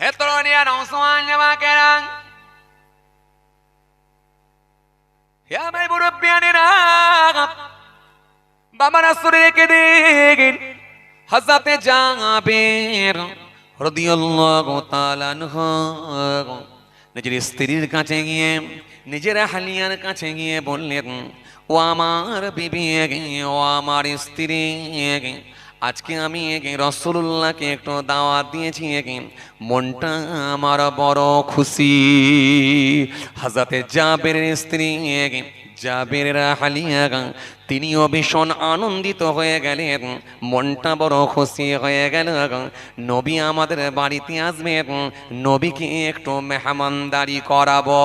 হে তরুণিয়া নওজওয়ান জামাকেরা, হে আমার মুরব্বিয়ানেরা, বাবা রাসূলকে দেখেন হযরতে জাবের রাদিয়াল্লাহু তাআলা আনহু নিজের স্ত্রীর কাছে গিয়ে, নিজের হালিয়ার কাছে গিয়ে বললেন, ও আমার বিবি, ও আমার স্ত্রী, আজকে আমি রাসূলুল্লাহকে একটু দাওয়াত দিয়েছি, মনটা আমার বড় খুশি। হযরতে জাবেরের স্ত্রী জাবেরের হালিয়া তিনিও ভীষণ আনন্দিত হয়ে গেলেন, মনটা বড় খুশি হয়ে গেল। নবী আমাদের বাড়িতে আসবেন, নবীকে একটু মেহমানদারি করাবো।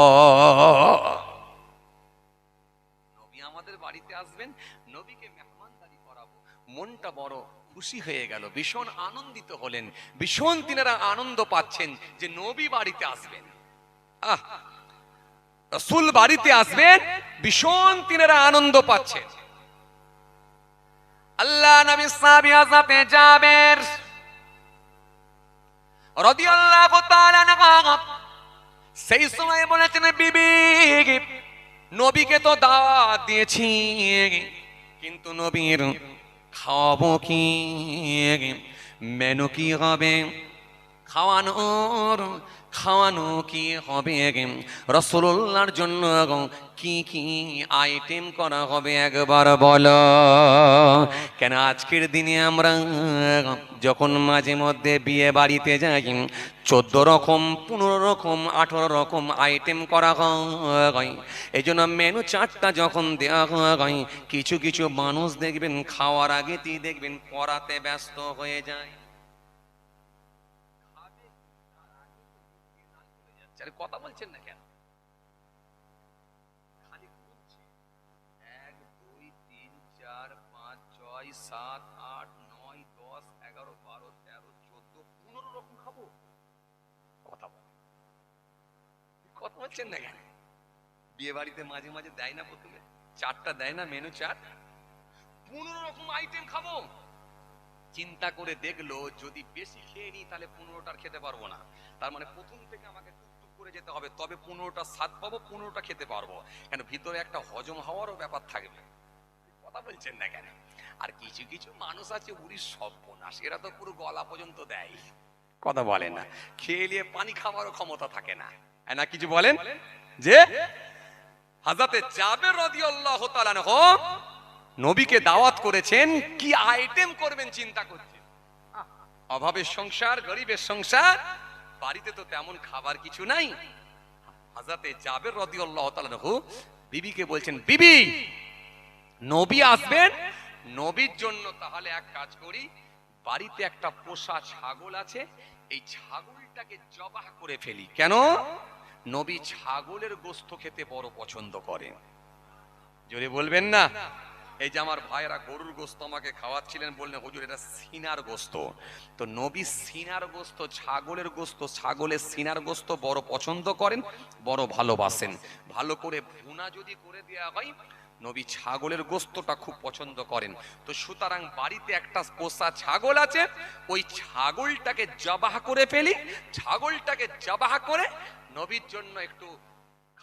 নবী আমাদের বাড়িতে আসবেন, নবীকে মেহমানদারি করাবো। মনটা বড় খুশি হয়ে গেল, ভীষণ আনন্দিত হলেন, ভীষণ তিনারা আনন্দ পাচ্ছেন যে নবী বাড়িতে আসবেন। রাসূল বাড়িতে আসবেন, ভীষণ তিনারা আনন্দ পাচ্ছেন। আল্লাহ নবী সাহাবী হযরতে জাবের রাদিয়াল্লাহু তাআলা আনহু সেই সময় বলেছেন, বিবি, নবীকে তো দাওয়াত দিয়েছি, কিন্তু নবীর খাওয়াবো কি, মেনু কি হবে, খাওয়ানো কি হবে, রাসূলুল্লাহর জন্য কি কি আইটেম করা হবে একবার বলো। কেন আজকের দিনে আমরা যখন মাঝে মধ্যে বিয়ে বাড়িতে যাই, 14 রকম, 15 রকম, 18 রকম আইটেম করা হয়। এই জন্য মেনু চার্টটা যখন দেওয়া হয়, কিছু কিছু মানুষ দেখবেন খাওয়ার আগেতেই দেখবেন পড়াতে ব্যস্ত হয়ে যায়। কথা বলছেন না কেন? খালি 1 2 3 4 5 6 7 8 9 10 11 12 13 14 15 রকম খাবো। কথা বলছেন না কেন? বিয়ে বাড়িতে মাঝে মাঝে দেয় না, প্রথমে চারটা দেয় না, মেনু চার্ট, 15 রকম আইটেম খাবো। চিন্তা করে দেখলো যদি বেশি খেয়ে নিই তাহলে 15টার খেতে পারবো না, তার মানে প্রথম থেকে আমাকে টুকটুক করে যেতে হবে, তবে 15টা স্বাদ পাবো, 15টা খেতে পারবো। কেন ভিতরে একটা হজম হওয়ারও ব্যাপার থাকবে। কথা বলছেন না কেন? আর কিছু কিছু মানুষ আছে উড়ি সর্বনাশ, এরা তো পুরো গলা পর্যন্ত দেয়, কথা বলে না, খেয়ে নিয়ে পানি খাওয়ারও ক্ষমতা থাকে না। না কিছু বলেন যে হযরতে জাবের রাদিয়াল্লাহু তাআলা আনহু নবীকে দাওয়াত করেছেন, কি আইটেম করবেন চিন্তা করছেন। অভাবের সংসার, গরিবের সংসার, বাড়িতে তো তেমন খাবার কিছু নাই। হযরতে জাবের রাদিয়াল্লাহু তাআলা আনহু বিবিকে বলছেন, বিবি, নবী আসবেন, নবীর জন্য তাহলে এক কাজ করি, বাড়িতে একটা পোষা ছাগল আছে, এই ছাগলটাকে জবাহ করে ফেলি। কেন? নবী ছাগলের গোশত খেতে বড় পছন্দ করেন। জোরে বলবেন না? এই যে আমার ভাইরা গরুর গোশত আমাকে খাওয়াচ্ছিলেন, বললেন হুজুর এটা সিনার গোশত, তো নবী সিনার গোশত, ছাগলের গোশত, ছাগলের সিনার গোশত বড় পছন্দ করেন, বড় ভালোবাসেন। ভালো করে ভুনা যদি করে দেওয়া হয়, নবী ছাগলের গোশতটা খুব পছন্দ করেন। তো সুতরাং বাড়িতে একটা পোষা ছাগল আছে, ওই ছাগলটাকে জবাহ করে ফেলি, ছাগলটাকে জবাহ করে নবীর জন্য একটু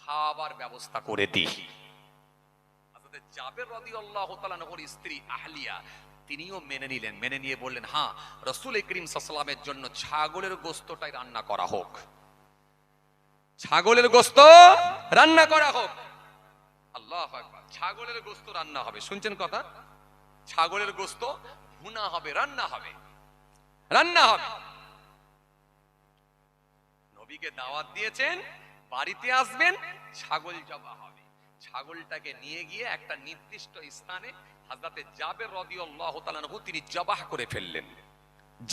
খাবার ব্যবস্থা করে দিই। জাবের রাদিয়াল্লাহু তাআলা আনহুর স্ত্রী আহলিয়া তিনিও মেনে নিলেন, মেনে নিয়ে বললেন, হ্যাঁ, রাসূল করিম সাল্লাল্লাহু আলাইহি ওয়াসাল্লামের জন্য ছাগলের গোশতটাই রান্না করা হোক, ছাগলের গোশত রান্না করা হোক। আল্লাহু আকবার, ছাগলের গোশত রান্না হবে, শুনছেন কথা? ছাগলের গোশত ভুনা হবে, রান্না হবে, রান্না হবে। নবীকে দাওয়াত দিয়েছেন, বাড়িতে আসবেন, ছাগল জবাহ হবে। ছাগলটাকে নিয়ে গিয়ে একটা নির্দিষ্ট স্থানে হযরতে জাবের রাদিয়াল্লাহু তাআলা আনহু তিনি জবাহ করে ফেললেন,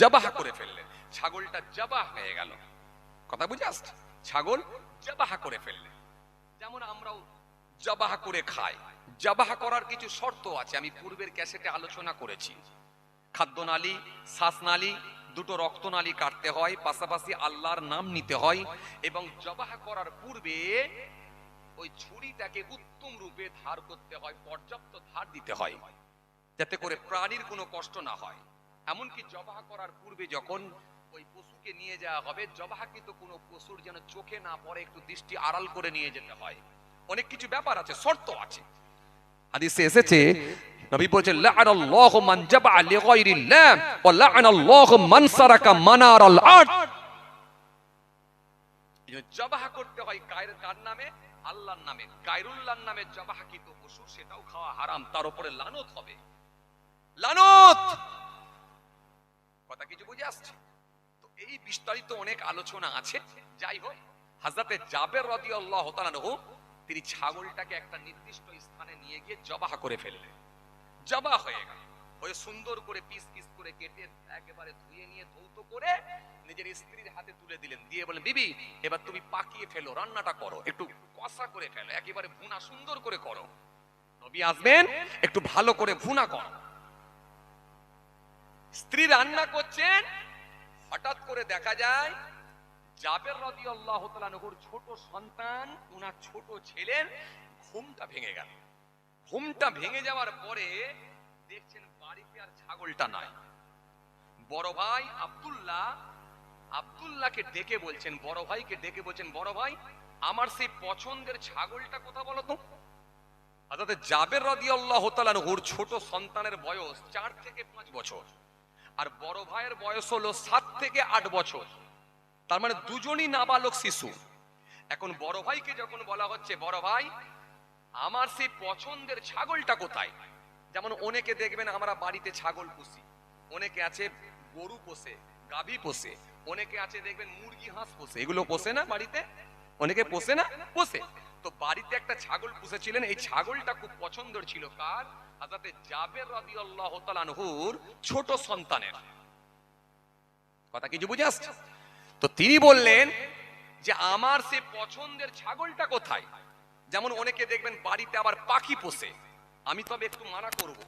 জবাহ করে ফেললেন। ছাগলটা জবাহ হয়ে গেল। কথা বুঝে আসছে? ছাগল জবাহ করে ফেললেন। যেমন আমরাও জবাহ করে খাই, জবাহ করার কিছু শর্ত আছে, আমি পূর্বের ক্যাসেটে আলোচনা করেছি। খাদ্যনালী, শ্বাসনালী, দুটো রক্তনালী কাটতে হয়, পাশাপাশি আল্লাহর নাম নিতে হয়, এবং জবাহ করার পূর্বে ওই ছুরিটাকে উত্তম রূপে ধার করতে হয়, পর্যাপ্ত ধার দিতে হয়, যাতে করে প্রাণীর কোনো কষ্ট না হয়। এমনকি জবাহ করার পূর্বে যখন ওই পশুকে নিয়ে যাওয়া হবে, জবাহকৃত কোনো পশুর যেন চোখে না পড়ে, একটু দৃষ্টি আড়াল করে নিয়ে যেতে হয়। অনেক কিছু ব্যাপার আছে, শর্ত আছে। হাদিসে এসেছে, নবী বলেছেন লা'নাল্লাহু মান জাবা'a লিগায়রিল্লাহ ওয়া লা'নাল্লাহু মান সারাকা মানারাল আরদ। জবাহ করতে হয় কার নামে? আল্লাহর নামে। গায়রুল্লাহর নামে জবাহকৃত পশু, সেটাও খাওয়া হারাম, তার উপরে লানত হবে, লানত। কথা কিছু বুঝে আসছে? তো এই বিস্তারিত অনেক আলোচনা আছে। যাই হোক, হযরতে জাবের রাদিয়াল্লাহু তাআলা আনহু তিনি ছাগলটাকে একটা নির্দিষ্ট স্থানে নিয়ে গিয়ে জবাহ করে ফেললেন। জবাহ হয়ে গেল, ওই সুন্দর করে পিস পিস করে কেটে একেবারে ধুয়ে নিয়ে ধৌত করে নিজের স্ত্রীর হাতে তুলে দিলেন, দিয়ে বলেন, বিবি এবার তুমি পাকিয়ে ফেলো, রান্নাটা করো, একটু কষা করে ফেলো, একেবারে ভুনা সুন্দর করে করো। নবী আসবেন, একটু ভালো করে ভুনা করো। স্ত্রী রান্না করছেন, হঠাৎ করে দেখা যায় জাবের রাদিয়াল্লাহু তাআলা আনহুর ছোট সন্তান, ওনার ছোট ছেলের ঘুমটা ভেঙে গেল। ঘুমটা ভেঙে যাওয়ার পরে দেখছেন বাড়িতে আর ছাগলটা নাই। বড় ভাই আব্দুল্লাহকে ডেকে বলছেন, বড় ভাইকে ডেকে বলছেন, বড় ভাই আমার সেই পছন্দের ছাগলটা কোথা বলো তো? হযরত জাবের রাদিয়াল্লাহু তাআলা আনহুর ছোট সন্তানের বয়স 4 থেকে 5 বছর, আর বড় ভাইয়ের বয়স হলো 7 থেকে 8 বছর, তার মানে দুজনই নাবালক শিশু। এখন বড় ভাইকে যখন বলা হচ্ছে, বড় ভাই আমার সেই পছন্দের ছাগলটা কোথায়? যেমন অনেকে দেখবেন আমরা বাড়িতে ছাগল পুষি, অনেকে আছে গরু পোষে, গাভী পোষে, অনেকে আছে দেখবেন মুরগি হাঁস পোষে, এগুলো পোষে না বাড়িতে? অনেকে পোষে না? পোষে। তো বাড়িতে একটা ছাগল পুষেছিলেন, এই ছাগলটা খুব পছন্দের ছিল কার? হযরতে জাবের রাদিয়াল্লাহু তাআলা আনহুর ছোট সন্তানের। কথা কিছু বুঝে আসছে? তো তিনি বললেন যে আমার সে পছন্দের ছাগলটা কোথায়? যেমন অনেকে দেখবেন বাড়িতে আবার পাখি পোষে, আমি তবে একটু মানা করব,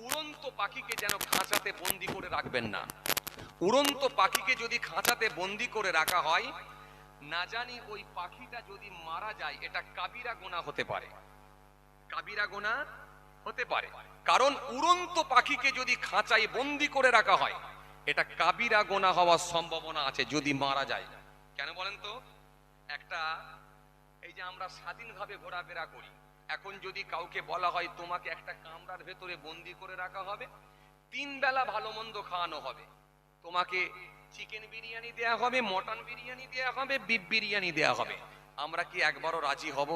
উড়ন্ত পাখিকে যেন খাঁচাতে বন্দি করে রাখবেন না। উড়ন্ত পাখিকে যদি খাঁচাতে বন্দি করে রাখা হয়, না জানি ওই পাখিটা যদি মারা যায়, এটা কাবিরা গুনাহ হতে পারে, কাবিরা গুনাহ হতে পারে। কারণ উড়ন্ত পাখিকে যদি খাঁচায় বন্দি করে রাখা হয়, এটা কাবিরা গুনাহ হওয়ার সম্ভাবনা আছে যদি মারা যায়। কেন বলেন তো? একটা, এই যে আমরা স্বাধীনভাবে ঘোরাফেরা করি, এখন যদি কাউকে বলা হয় তোমাকে একটা কামরার ভেতরে বন্দি করে রাখা হবে, 3 বেলা ভালো মন্দ খাওয়ানো হবে, তোমাকে চিকেন বিরিয়ানি দেয়া হবে, মটন বিরিয়ানি দেয়া হবে, বিফ বিরিয়ানি দেয়া হবে, আমরা কি একবারও রাজি হব?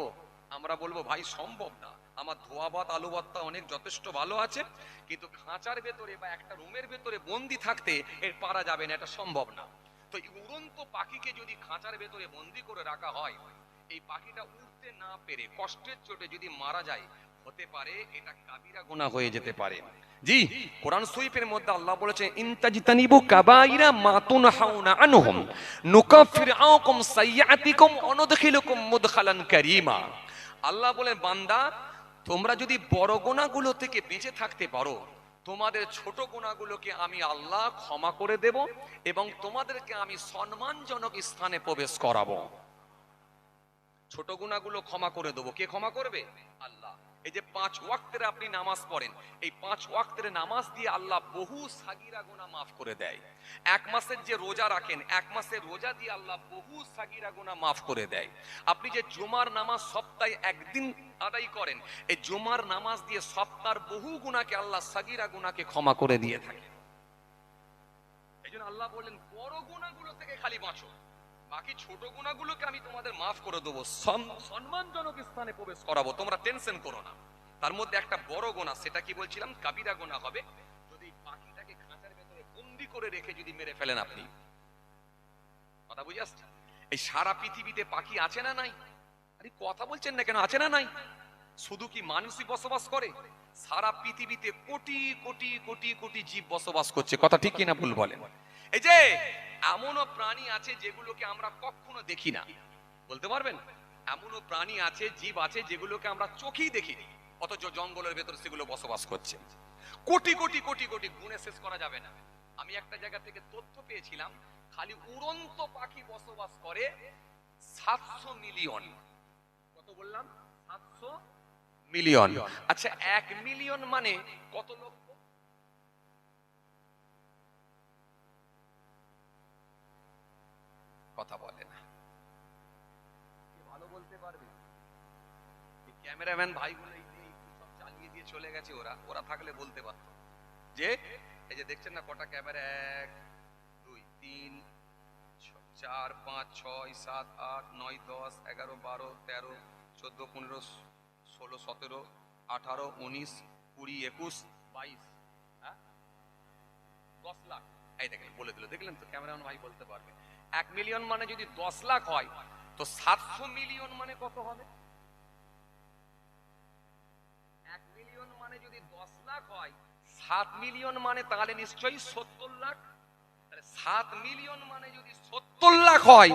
আমরা বলবো ভাই সম্ভব না, আমার ধোয়া ভাত আলু ভর্তা অনেক যথেষ্ট ভালো আছে, কিন্তু খাঁচার ভেতরে বা একটা রুমের ভেতরে বন্দি থাকতে এর পারা যাবে না, এটা সম্ভব না। তো উড়ন্ত পাখিকে যদি খাঁচার ভেতরে বন্দি করে রাখা হয়, এই পাখিটা উড়তে না পেরে কষ্টের চোটে যদি মারা যায়, হতে পারে এটা কাবিরা গুনাহ হয়ে যেতে পারে। জি, কোরআন শরীফের মধ্যে আল্লাহ বলেছেন, ইনতাজতানিবু কাবাইরা মা তুনহাউনা আনহুম নুকাফির আনকুম সাইয়্যাতিকুম ওয়া নুদখিলুকুম মুদখালান কারীমা। আল্লাহ বলেন, বান্দা তোমরা যদি বড় গুনাহগুলো থেকে বেঁচে থাকতে পারো, তোমাদের ছোট গুনাহগুলোকে আমি আল্লাহ ক্ষমা করে দেব এবং তোমাদেরকে আমি সম্মানজনক স্থানে প্রবেশ করাবো। ছোট গুনাহগুলো ক্ষমা করে দেবো। কে ক্ষমা করবে? আল্লাহ। এই যে 5 ওয়াক্তের আপনি নামাজ পড়েন, এই 5 ওয়াক্তের নামাজ দিয়ে আল্লাহ বহু সাগীরা গুনাহ মাফ করে দেয়। 1 মাসের যে রোজা রাখেন, 1 মাসের রোজা দিয়ে আল্লাহ বহু সাগীরা গুনাহ মাফ করে দেয়। আপনি যে জুমার নামাজ সপ্তাহে একদিন আদায় করেন, এই জুমার নামাজ দিয়ে সপ্তাহের বহু গুনাহকে আল্লাহ সাগীরা গুনাহকে ক্ষমা করে দিয়ে থাকে। এইজন্য আল্লাহ বলেন বড় গুনাহগুলো থেকে খালি বাঁচো, বাকি ছোট গুনাহগুলোকে আমি তোমাদের মাফ করে দেবো, সম্মানজনক স্থানে প্রবেশ করাবো, তোমরা টেনশন করো না। তার মধ্যে একটা বড় গুনাহ, সেটা কি বলছিলাম? কাবিরা গুনাহ হবে যদি পাখিটাকে খাঁচার ভেতরে বন্দি করে রেখে যদি মেরে ফেলেন আপনি। কথা বুঝে আসছে? এই সারা পৃথিবীতে পাখি আছে না নাই? আরে কথা বলছেন না কেন? আছে না নাই? শুধু কি মানুষই বসবাস করে? সারা পৃথিবীতে কোটি কোটি কোটি কোটি জীব বসবাস করছে। কথা ঠিক কিনা ভুল বলেন? এই যে এমনও প্রাণী আছে যেগুলোকে আমরা কখনো দেখি না, বলতে পারবেন? এমনও প্রাণী আছে, জীব আছে যেগুলোকে আমরা চোখেই দেখিনি, অথচ জঙ্গলের ভেতর সেগুলো বসবাস করছে। কোটি কোটি কোটি কোটি, গুণে শেষ করা যাবে না। আমি একটা জায়গা থেকে তথ্য পেয়েছিলাম, খালি উড়ন্ত পাখি বসবাস করে 700 মিলিয়ন। কত বললাম? 700 মিলিয়ন। আচ্ছা 1 মিলিয়ন মানে কত লক্ষ? কথা বলে না। ভালো বলতে পারবে? ক্যামেরাম্যান ভাইগুলো সব চালিয়ে দিয়ে চলে গেছে, ওরা থাকলে বলতে পারতো যে এই যে দেখছেন না কটা ক্যামেরা, 1 2 3 4 5 6 7 8 9 10 11 12 13 14 15 16 17 18 19 20 21 22, হ্যাঁ 10 লাখ। এই দেখেন বলে দিল, দেখলেন তো ক্যামেরাম্যান ভাই বলতে পারবে। 1 মিলিয়ন মানে যদি 10 লাখ হয় তো 700 মিলিয়ন মানে কত হবে? 1 মিলিয়ন মানে যদি 10 লাখ হয়, 7 মিলিয়ন মানে তাহলে নিশ্চয়ই 70 লাখ। তাহলে 7 মিলিয়ন মানে যদি 70 লাখ হয়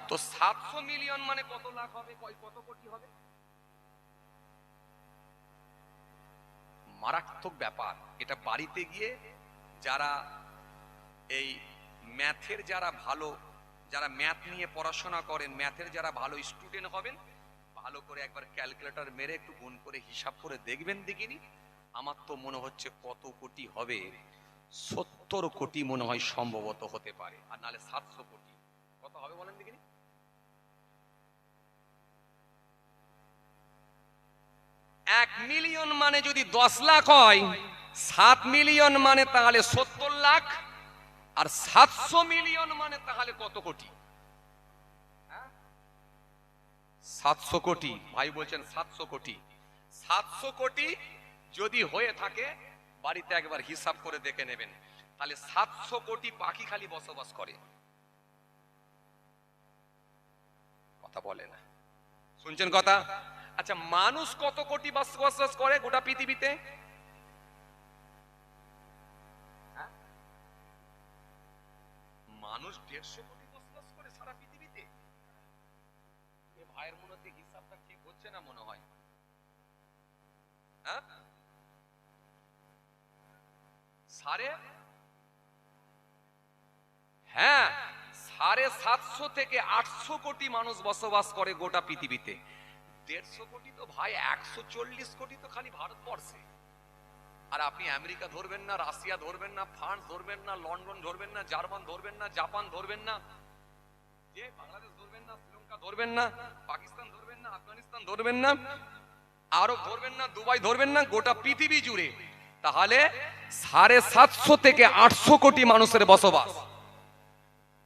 তো 700 মিলিয়ন মানে কত লাখ হবে, কত কোটি হবে? মারাত্মক ব্যাপার এটা। বাড়িতে গিয়ে যারা এই ম্যাথের যারা ভালো, যারা ম্যাথ নিয়ে পড়াশোনা করেন, ম্যাথের যারা ভালো স্টুডেন্ট হবেন, ভালো করে একবার ক্যালকুলেটর মেরে একটু গুণ করে হিসাব করে দেখবেন দেখিনি। আমার তো মনে হচ্ছে কত কোটি হবে, 70 কোটি মনে হয় সম্ভবত হতে পারে, আর নাহলে 700 কোটি। কত হবে বলেন দেখিনি? 1 মিলিয়ন মানে যদি 10 লাখ হয়, 7 মিলিয়ন মানে তাহলে 70 লাখ, আর 700 মিলিয়ন মানে তাহলে কত কোটি? 700 কোটি। ভাই বলছেন 700 কোটি। 700 কোটি যদি হয়ে থাকে, বাড়িতে একবার হিসাব করে দেখে নেবেন, তাহলে 700 কোটি পাখি খালি বসবাস করে। কথা বলে না, শুনছেন কথা? আচ্ছা, মানুষ কত কোটি বসবাস করে গোটা পৃথিবীতে? মানুষ 150 কোটি বসবাস করে সারা পৃথিবীতে। ভাইয়ের মনে হচ্ছে হিসাবটা ঠিক হচ্ছে না মনে হয়। হ্যাঁ, হ্যাঁ 750 থেকে 800 কোটি মানুষ বসবাস করে গোটা পৃথিবীতে। 150 কোটি তো ভাই, 140 কোটি তো খালি ভারতবর্ষে। আর আপনি আমেরিকা ধরবেন না, রাশিয়া ধরবেন না, ফ্রান্স ধরবেন না, লন্ডন ধরবেন না, জার্মান ধরবেন না, জাপান ধরবেন না, যে বাংলাদেশ ধরবেন না, শ্রীলঙ্কা ধরবেন না, পাকিস্তান ধরবেন না, আফগানিস্তান ধরবেন না, আরব ধরবেন না, দুবাই ধরবেন না, গোটা পৃথিবী জুড়ে তাহলে 750 থেকে 800 কোটি মানুষের বসবাস।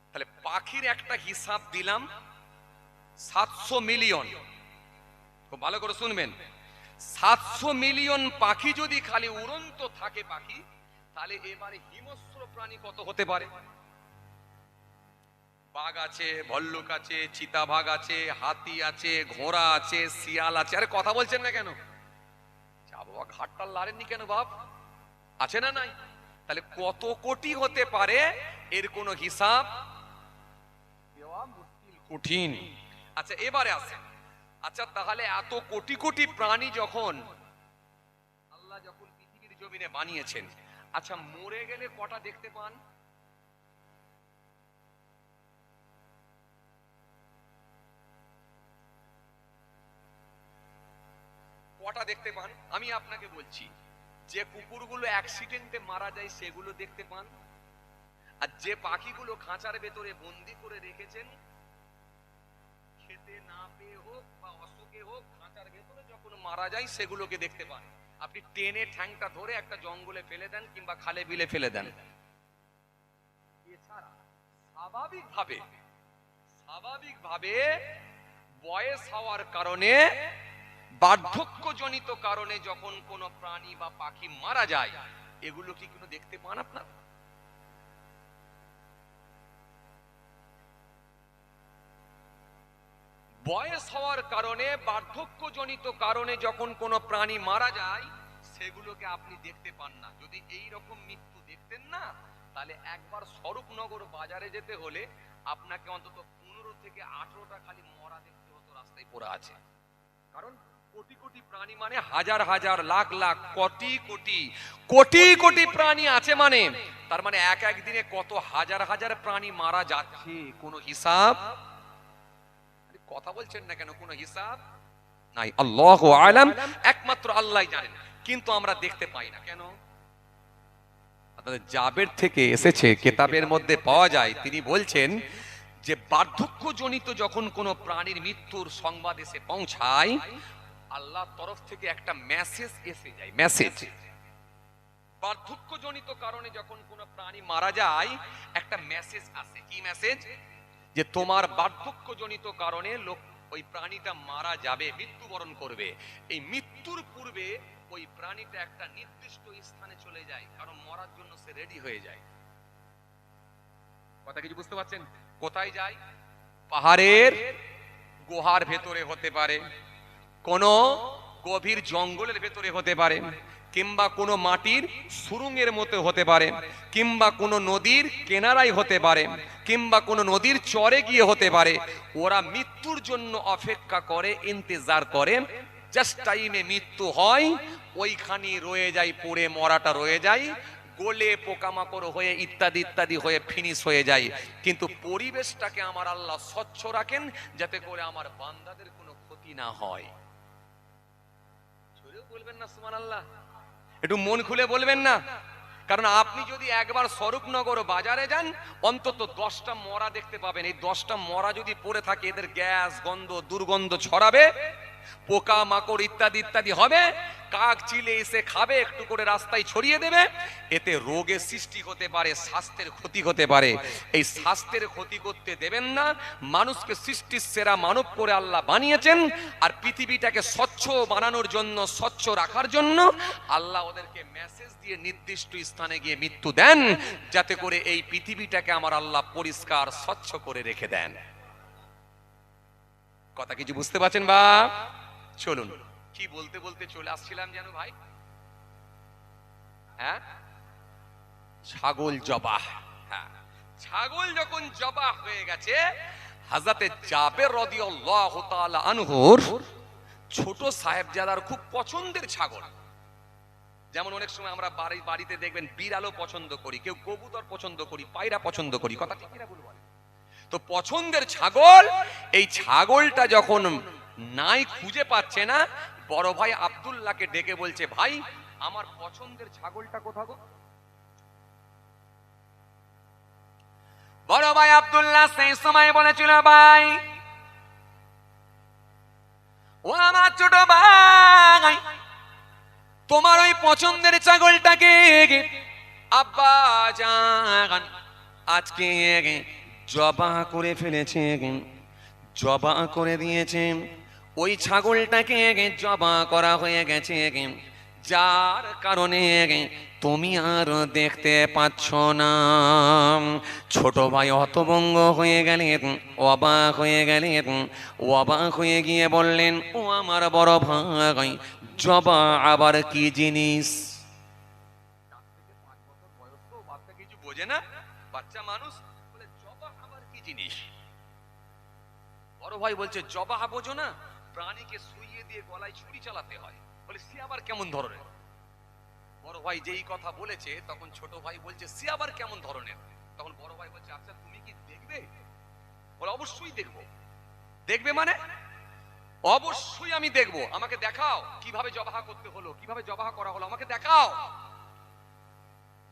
তাহলে পাখির একটা হিসাব দিলাম, 700 মিলিয়ন। খুব ভালো করে শুনবেন, 700 মিলিয়ন পাখি যদি খালি উড়ন্ত থাকে পাখি, তাহলে এবারে হিংস্র প্রাণী কত হতে পারে? বাঘ আছে, ভল্লুক আছে, চিতাবাঘ আছে, হাতি আছে, ঘোড়া আছে, শিয়াল আছে। আরে কথা বলছেন না কেন? বাবা ঘাটটা লাড়েননি কেন বাপ? আছে না নাই? তাহলে কত কোটি হতে পারে এর কোনো হিসাব দেওয়া মুশকিল, কঠিন। আচ্ছা এবারে আসেন, আচ্ছা তাহলে এত কোটি কোটি প্রাণী যখন আল্লাহ যখন পৃথিবীর জমিনে বানিয়েছেন, আচ্ছা মরে গেলে কটা দেখতে পান? কটা দেখতে পান? আমি আপনাকে বলছি, যে কুকুরগুলো অ্যাক্সিডেন্টে মারা যায় সেগুলো দেখতে পান, আর যে পাখিগুলো খাঁচার ভেতরে বন্দি করে রেখেছেন, খেতে না পেয়ে হোক বা অসুখে হোক, খাঁচার ভেতরে যখন মারা যায় সেগুলোকে দেখতে পান। আপনি টেনে ঠ্যাংটা ধরে একটা জঙ্গলে ফেলে দেন কিংবা খালে বিলে ফেলে দেন, এছাড়া স্বাভাবিকভাবে বয়স হওয়ার কারণে, বার্ধক্যজনিত কারণে যখন কোনো প্রাণী বা পাখি মারা যায়, এগুলো কি কোনো দেখতে পান আপনারা? বয়স হওয়ার কারণে, বার্ধক্যজনিত কারণে যখন কোনো প্রাণী মারা যায়, সেগুলোকে আপনি দেখতে পান না। যদি এই রকম মৃত্যু দেখতেন না, তাহলে একবার স্বরূপনগর বাজারে যেতে হলে আপনাকে অন্তত 15 থেকে 18টা খালি মরা দেখতে হতো রাস্তায় পড়ে আছে। কারণ কোটি কোটি প্রাণী মানে হাজার হাজার, লাখ লাখ, কোটি কোটি কোটি কোটি প্রাণী আছে, মানে তার মানে এক এক দিনে কত হাজার হাজার প্রাণী মারা যাচ্ছে, কোনো হিসাব? কথা বলছেন না কেন? কোনো হিসাব নাই। আল্লাহু আলাম, একমাত্র আল্লাহই জানেন, কিন্তু আমরা দেখতে পাই না কেন? আপনাদের জাবের থেকে এসেছে, কিতাবের মধ্যে পাওয়া যায়, তিনি বলছেন যে বার্ধক্যজনিত যখন কোনো প্রাণীর মৃত্যুর সংবাদ এসে পৌঁছায়, আল্লাহর তরফ থেকে একটা মেসেজ এসে যায়। মেসেজ, বার্ধক্যজনিত কারণে যখন কোনো প্রাণী মারা যায় একটা মেসেজ আসে। কি মেসেজ? যে তোমার বার্ধক্যজনিত কারণে লোক ওই প্রাণীটা মারা যাবে, মৃত্যুবরণ করবে। এই মৃত্যুর পূর্বে ওই প্রাণীটা একটা নির্দিষ্ট স্থানে চলে যায়, কারণ মরার জন্য সে রেডি হয়ে যায়। কথা কিছু বুঝতে পারছেন? কোথায় যায়? পাহাড়ের গুহার ভেতরে হতে পারে, কোন গভীর জঙ্গলের ভেতরে হতে পারে, কিংবা কোনো মাটির সুরঙ্গের মতো হতে পারে, কিংবা কোনো নদীর কিনারায় হতে পারে, কিংবা কোনো নদীর চরে গিয়ে হতে পারে। ওরা মৃত্যুর জন্য অপেক্ষা করে, ইন্তজার করে। জাস্ট টাইমে মৃত্যু হয়, ওইখানে রয়ে যায়, পড়ে মরাটা রয়ে যায়, গলে পোকামাকড় হয়ে ইত্যাদি ইত্যাদি হয়ে ফিনিশ হয়ে যায়। কিন্তু পরিবেশটাকে আমার আল্লাহ স্বচ্ছ রাখেন, যাতে করে আমার বান্দাদের কোনো ক্ষতি না হয়। বলবেন না সুবহানাল্লাহ? একটু মন খুলে বলবেন না? কারণ আপনি যদি একবার স্বরূপনগর বাজারে যান, অন্তত 10টা মরা দেখতে পাবেন। এই 10টা মরা যদি পড়ে থাকে, এদের গ্যাস, গন্ধ, দুর্গন্ধ ছড়াবে, পোকা মাকড় ইত্যাদি ইত্যাদি হবে, কাক চিলে এসে খাবে, একটু করে রাস্তায় ছড়িয়ে দেবে। এতে রোগের সৃষ্টি হতে পারে, স্বাস্থ্যের ক্ষতি হতে পারে। এই স্বাস্থ্যের ক্ষতি করতে দেবেন না। মানুষকে সৃষ্টির সেরা মানব করে আল্লাহ বানিয়েছেন, আর পৃথিবীটাকে স্বচ্ছ বানানোর জন্য, স্বচ্ছ রাখার জন্য আল্লাহ ওদেরকে মেসেজ দিয়ে নির্দিষ্ট স্থানে গিয়ে মৃত্যু দেন, যাতে করে এই পৃথিবীটাকে আমার আল্লাহ পরিষ্কার স্বচ্ছ করে রেখে দেন। কথা কিছু বুঝতে পারছেন বা? চলুন, কি বলতে বলতে চলে আসছিলাম যেন ভাই? হ্যাঁ, ছাগল জবাহ। হ্যাঁ, ছাগল যখন জবাহ হয়ে গেছে, হযরতে জাবের রাদিয়াল্লাহু তাআলা আনহুর ছোট সাহেবজাদার খুব পছন্দের ছাগল। যেমন অনেক সময় আমরা বাড়িতে দেখবেন বিড়ালও পছন্দ করি, কেউ কবুতর পছন্দ করি, পায়রা পছন্দ করি। কথা ঠিক কিনা বলবো? তো পছন্দের ছাগল, এই ছাগলটা যখন নাই খুঁজে পাচ্ছে না, বড় ভাই আব্দুল্লাহকে ডেকে বলছে, ভাই আমার পছন্দের ছাগলটা কোথাও গো? বড় ভাই আব্দুল্লাহ সেই সময় বলেছিল, ভাই ও আমার ছোট ভাই, তোমার ওই পছন্দের ছাগলটাকে আব্বা জান আজকে জবাহ করে ফেলেছে, জবাহ করে দিয়েছে। ওই ছাগলটাকে জবাহ করা হয়ে গেছে, যার কারণে তুমি আর দেখতে পাচ্ছ না। ছোট ভাই হতভম্ব হয়ে গেলেন, অবাক হয়ে গেলেন। অবাক হয়ে গিয়ে বললেন, ও আমার বড় ভাই, জবাহ আবার কি জিনিস? বাচ্চা কিছু বোঝে না, বাচ্চা মানুষ বলে জবাহ আবার কি জিনিস? বড় ভাই বলছে, জবাহ বোঝো না? প্রাণীকে শুইয়ে দিয়ে গলায় ছুরি চালাতে হয়। বলে সে আবার কেমন ধরনের? বড় ভাই যেই কথা বলেছে, তখন ছোট ভাই বলছে, সে আবার কেমন ধরনের? তখন বড় ভাই বলছে, আচ্ছা তুমি কি দেখবে? বলে অবশ্যই দেখবো। দেখবে মানে? অবশ্যই আমি দেখবো। আমাকে দেখাও কিভাবে জবাহ করতে হলো, কিভাবে জবাহ করা হলো, আমাকে দেখাও।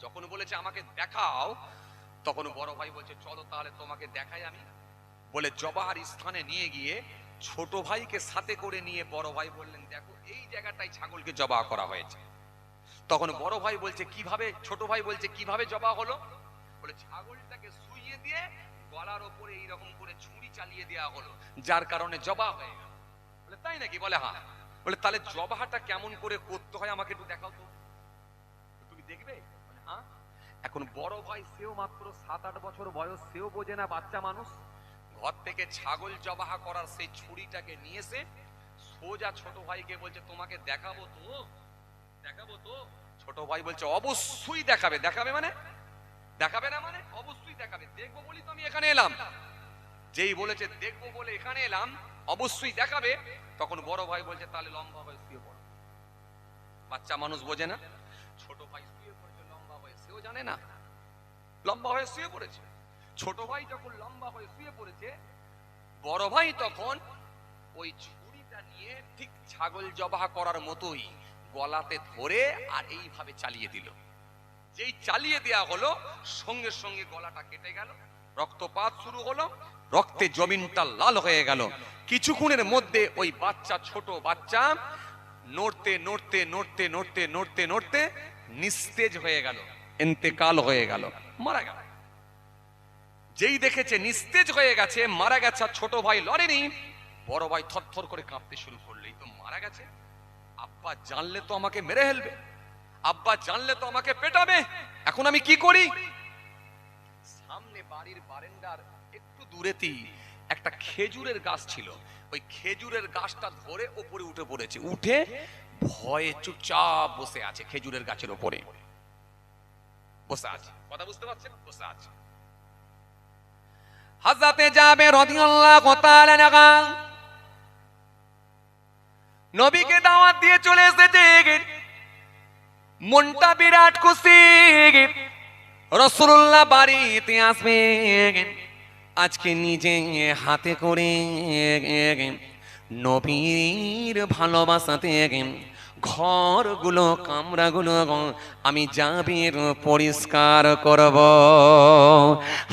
যখন বলেছে আমাকে দেখাও, তখন বড় ভাই বলছে, চলো তাহলে তোমাকে দেখাই আমি। বলে জবাহর স্থানে নিয়ে গিয়ে ছোট ভাইকে সাথে করে নিয়ে বড় ভাই বললেন, দেখো এই জায়গাটায় ছাগলকে জবাহ করা হয়েছে। তখন বড় ভাই বলছে কিভাবে? ছোট ভাই বলছে কিভাবে জবাহ হলো? বলে ছাগলটাকে শুইয়ে দিয়ে গলার ওপরে এইরকম করে ছুরি চালিয়ে দেওয়া হলো, যার কারণে জবাহ হয়ে গেল। বলে তাই নাকি? বলে হ্যাঁ। বলে তাহলে জবাহটা কেমন করে করতে হয় আমাকে একটু দেখাও তো। তুমি দেখবে? বলে হ্যাঁ। এখন বড় ভাই, সেও মাত্র 7-8 বছর বয়স, সেও বোঝে না, বাচ্চা মানুষ। ঘর থেকে ছাগল জবাহ করার সেই ছুরিটাকে নিয়েছে, সোজা ছোট ভাইকে বলছে, তোমাকে দেখাবো তো, দেখাবো তো। ছোট ভাই বলছে, অবশ্যই দেখাবে। দেখাবে মানে? দেখাবে না মানে? অবশ্যই দেখাবে। দেখবো বলি তো আমি এখানে এলাম। যেই বলেছে দেখবো বলে এখানে এলাম, অবশ্যই দেখাবে। তখন বড় ভাই বলছে, তাহলে লম্বা হয়ে শুয়ে পড়ো। বাচ্চা মানুষ বোঝে না। ছোট ভাই শুয়ে পড়েছে লম্বা হয়ে, সেও জানে না, লম্বা হয়ে শুয়ে পড়েছে। ছোট ভাই যখন লম্বা হয়ে শুয়ে পড়েছে, বড় ভাই তখন ওই ছুরিটা নিয়ে ঠিক ছাগল জবাহ করার মতোই গলাতে ধরে আর এইভাবে চালিয়ে দিল। যেই চালিয়ে দেয়া হলো, সঙ্গে সঙ্গে গলাটা কেটে গেল, রক্তপাত শুরু হলো, রক্তে জমিনটা লাল হয়ে গেল। কিছুক্ষণের মধ্যে ওই বাচ্চা, ছোট বাচ্চা নড়তে নড়তে নড়তে নড়তে নড়তে নড়তে নিস্তেজ হয়ে গেল, ইন্তেকাল হয়ে গেল, মারা গেল। যেই দেখেছে নিস্তেজ হয়ে গেছে, মারা গেছে, ছোট ভাই লড়েনি, বড় ভাই থরথর করে কাঁপতে শুরু করলো, এই তো মারা গেছে, আব্বা জানলে তো আমাকে মেরে ফেলবে, আব্বা জানলে তো আমাকে পেটাবে, এখন আমি কি করি? সামনে বাড়ির বারান্দার একটু দূরেতেই একটা খেজুরের গাছ ছিল, ওই খেজুরের গাছটা ধরে উপরে উঠে পড়েছে, উঠে ভয়ে চুপচাপ বসে আছে, খেজুরের গাছের উপরে বসে আছে। কথা বুঝতে পারছেন? বসে আছে। হযরতে জাবের রাদিয়াল্লাহু তাআলা আনহু নবীকে দাওয়াত দিয়ে চলে এসেছে, মনটা বিরাট খুশি, রাসূলুল্লাহ বাড়িতে আসবেন, আজকে নিজে হাতে করে নবীর ভালোবাসাতে ঘরগুলো, কামরাগুলো আমি জাবের পরিষ্কার করব।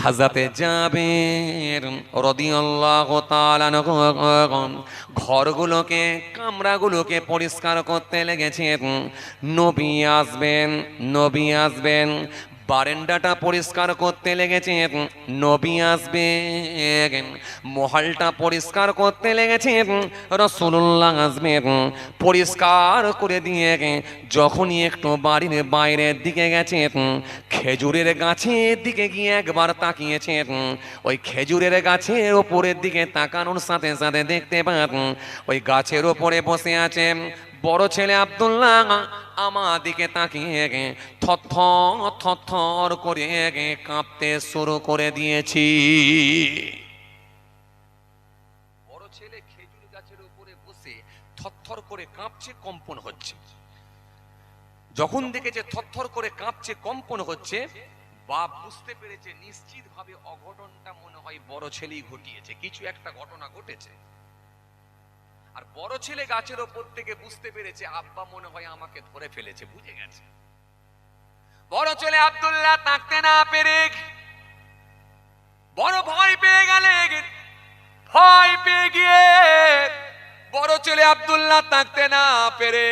হযরতে জাবের রাদিয়াল্লাহু তাআলা ঘরগুলোকে, কামরাগুলোকে পরিষ্কার করতে লেগেছেন। নবী আসবেন, নবী আসবেন, বারান্দাটা পরিষ্কার করতে লেগেছেন, নবী আসবেন, মহলটা পরিষ্কার করতে লেগেছেন, রাসূলুল্লাহ আসবেন, পরিষ্কার করে দিয়ে যখনই একটু বাড়ির বাইরের দিকে গেছেন, খেজুরের গাছের দিকে গিয়ে একবার তাকিয়েছেন, ওই খেজুরের গাছের ওপরের দিকে তাকানোর সাথে সাথে দেখতে পান ওই গাছের ওপরে বসে আছে বড় ছেলে আব্দুল্লাহ, আমার দিকে তাকিয়ে থরথর থরথর করে কাঁপতে শুরু করে দিয়েছি। বড় ছেলে খেজুর গাছের উপরে বসে থরথর করে কাঁপছে, কম্পন হচ্ছে। যখন দেখেছে থরথর করে কাঁপছে, কম্পন হচ্ছে, বাপ বুঝতে পেরেছে নিশ্চিত ভাবে অঘটনটা মনে হয় বড় ছেলেই ঘটিয়েছে, কিছু একটা ঘটনা ঘটেছে। আর বড় ছেলে গাছের ওপর থেকে বুঝতে পেরেছে আব্বা মনে হয় আমাকে ধরে ফেলেছে, বুঝে গেছে। বড় ছেলে আব্দুল্লাহ তাকতে না পেরে বড় ভয় পেয়ে গেলেন, ভয় পেয়ে গিয়ে বড় ছেলে আব্দুল্লাহ তাকতে না পেরে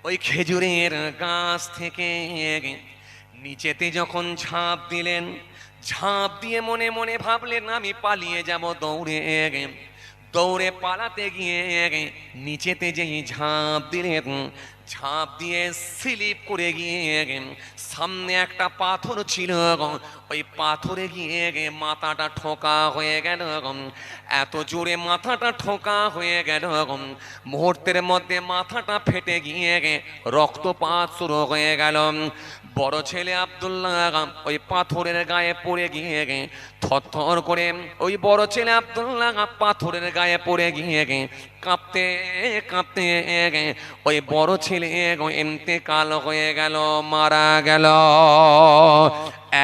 ওই খেজুরের গাছ থেকে নিচেতে যখন ঝাঁপ দিলেন, ঝাঁপ দিয়ে মনে মনে ভাবলেন আমি পালিয়ে যাব, দৌড়ে দৌড়ে পালাতে গিয়ে নিচেতে যেই ঝাঁপ দিলেন, ঝাঁপ দিয়ে স্লিপ করে গিয়ে সামনে একটা পাথর ছিল, ওই পাথরে গিয়ে মাথাটা ঠোকা হয়ে গেল। এত জোরে মাথাটা ঠোকা হয়ে গেল, মুহূর্তের মধ্যে মাথাটা ফেটে গিয়ে রক্তপাত শুরু হয়ে গেল। বড় ছেলে আব্দুল্লাহ ওই পাথরের গায়ে পড়ে গিয়ে থরথর করে, ওই বড় ছেলে আব্দুল্লাহ পাথরের গায়ে পড়ে গিয়ে কাঁপতে কাঁপতে ওই বড় ছেলে ইন্তেকাল হয়ে গেল, মারা গেল।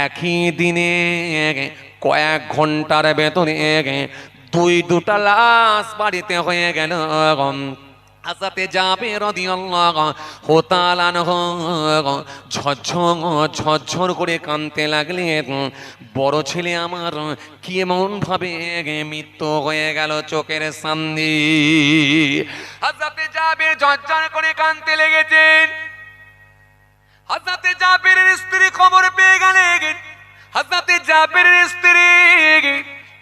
একই দিনে কয়েক ঘন্টার ভেতরে দুটা লাশ বাড়িতে হয়ে গেল। হযরতে জাবের রাদিয়াল্লাহু তাআলা আনহু ঝরঝর করে কাঁদতে লাগলেন, বড় ছেলে আমার কি এমন ভাবে মৃত্যু হয়ে গেল চোখের সামনে। হযরতে জাবের ঝরঝর করে কাঁদতে লেগেছেন। হযরতে জাবেরের স্ত্রী খবর পেয়ে গেলেন। হযরতে জাবেরের স্ত্রী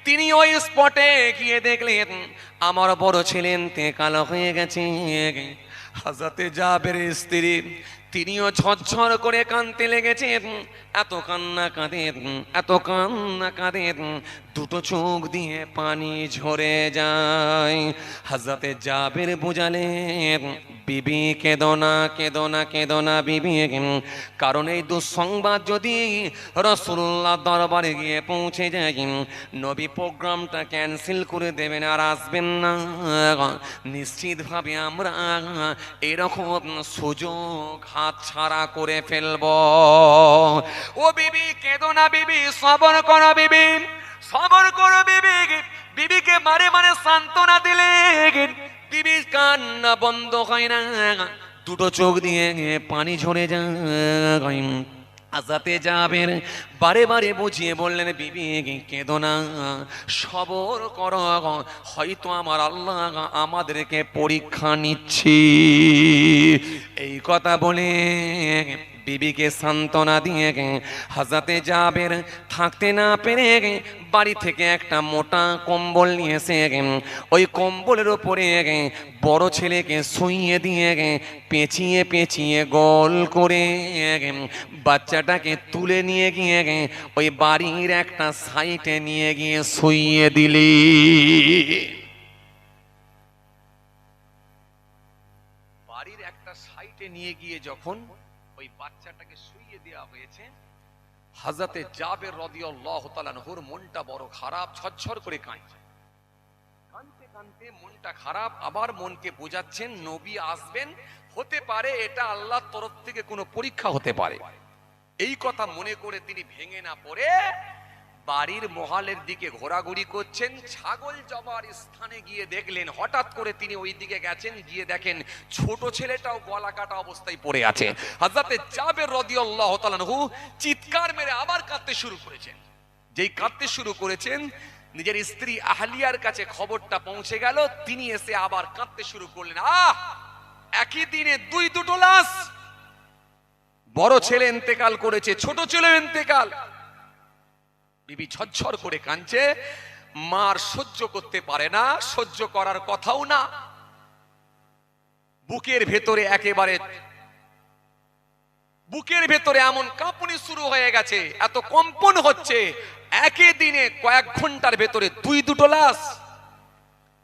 তিনি ওই স্পটে গিয়ে দেখলেন আমার বড় ছেলে ইন্তেকাল হয়ে গেছে। হযরতে জাবেরের স্ত্রী তিনিও ঝরঝর করে কাঁদতে লেগেছেন। এত কান্না কাঁদেন, এত কান্না কাঁদেন, দুটো চোখ দিয়ে পানি ঝরে যায়। হযরতে জাবের বুঝালেন বিবি কেঁদো না, কেঁদো না, কেঁদো না বিবি, কারণ এই দুঃসংবাদ যদি রাসূলুল্লাহ দরবারে গিয়ে পৌঁছে যায়, নবী প্রোগ্রামটা ক্যান্সেল করে দেবেন আর আসবেন না। নিশ্চিতভাবে আমরা এরকম সুযোগ হাত ছাড়া করে ফেলব। ও বিবি কেঁদো না বিবি, সবর করো বিবি, সবর করো বিবি। বিবিকে মারে মারে সান্ত্বনা দিলে বিবির কান্না বন্ধ হয় না, দুটো চোখ দিয়ে পানি ঝরে যায়। হাজরাতে জাবের বারে বারে বুঝিয়ে বললেন, বিবি কেঁদো না, সবর করো, হয়তো আমার আল্লাহ আমাদেরকে পরীক্ষা নিচ্ছি। এই কথা বলে বিবিকে সান্ত্বনা দিয়ে হাজরাতে জাবের থাকতে না পেরে বাড়ি থেকে একটা মোটা কম্বল নিয়ে এসে ওই কম্বলের উপরে বড় ছেলেকে শুইয়ে দিয়ে পেঁচিয়ে পেঁচিয়ে গোল করে বাচ্চাটাকে তুলে নিয়ে গিয়ে ওই বাড়ির একটা সাইডে নিয়ে গিয়ে শুইয়ে দিলি। বাড়ির একটা সাইডে নিয়ে গিয়ে যখন ওই বাচ্চাটাকে শুইয়ে দেওয়া হয়েছে, হযরতে জাবের রাদিয়াল্লাহু তাআলা আনহুর মনটা বড় খারাপ, ছটছট করে কাঁদছে। কাঁদতে কাঁদতে মনটা খারাপ, আবার মনকে বোঝাচ্ছেন নবী আসবেন, হতে পারে এটা আল্লাহর তরফ থেকে কোনো পরীক্ষা হতে পারে। এই কথা মনে করে তিনি ভেঙে না পড়ে বাড়ির মহালের দিকে ঘোরাঘুরি করছেন। ছাগল জবার স্থানে গিয়ে দেখলেন, হঠাৎ করে তিনি ওই দিকে গেছেন, গিয়ে দেখেন ছোট ছেলেটাও গলা কাটা অবস্থায় পড়ে আছে। হযরতে জাবের রাদিয়াল্লাহু তাআলা আনহু চিৎকার মেরে আবার কাঁদতে শুরু করেছেন। যেই কাঁদতে শুরু করেছেন, নিজের স্ত্রী আহলিয়ার কাছে খবরটা পৌঁছে গেল। তিনি এসে আবার কাঁদতে শুরু করলেন। একই দিনে দুটো লাশ, বড় ছেলে ইন্তেকাল করেছে, ছোট ছেলে ইন্তেকাল। বিবি ঝরঝর করে কাঁদছে, মার সহ্য করতে পারে না, সহ্য করার কথাও না। বুকের ভেতরে এমন কাঁপুনি শুরু হয়ে গেছে, এত কম্পন হচ্ছে, একই দিনে কয়েক ঘন্টার ভেতরে দুটো লাশ।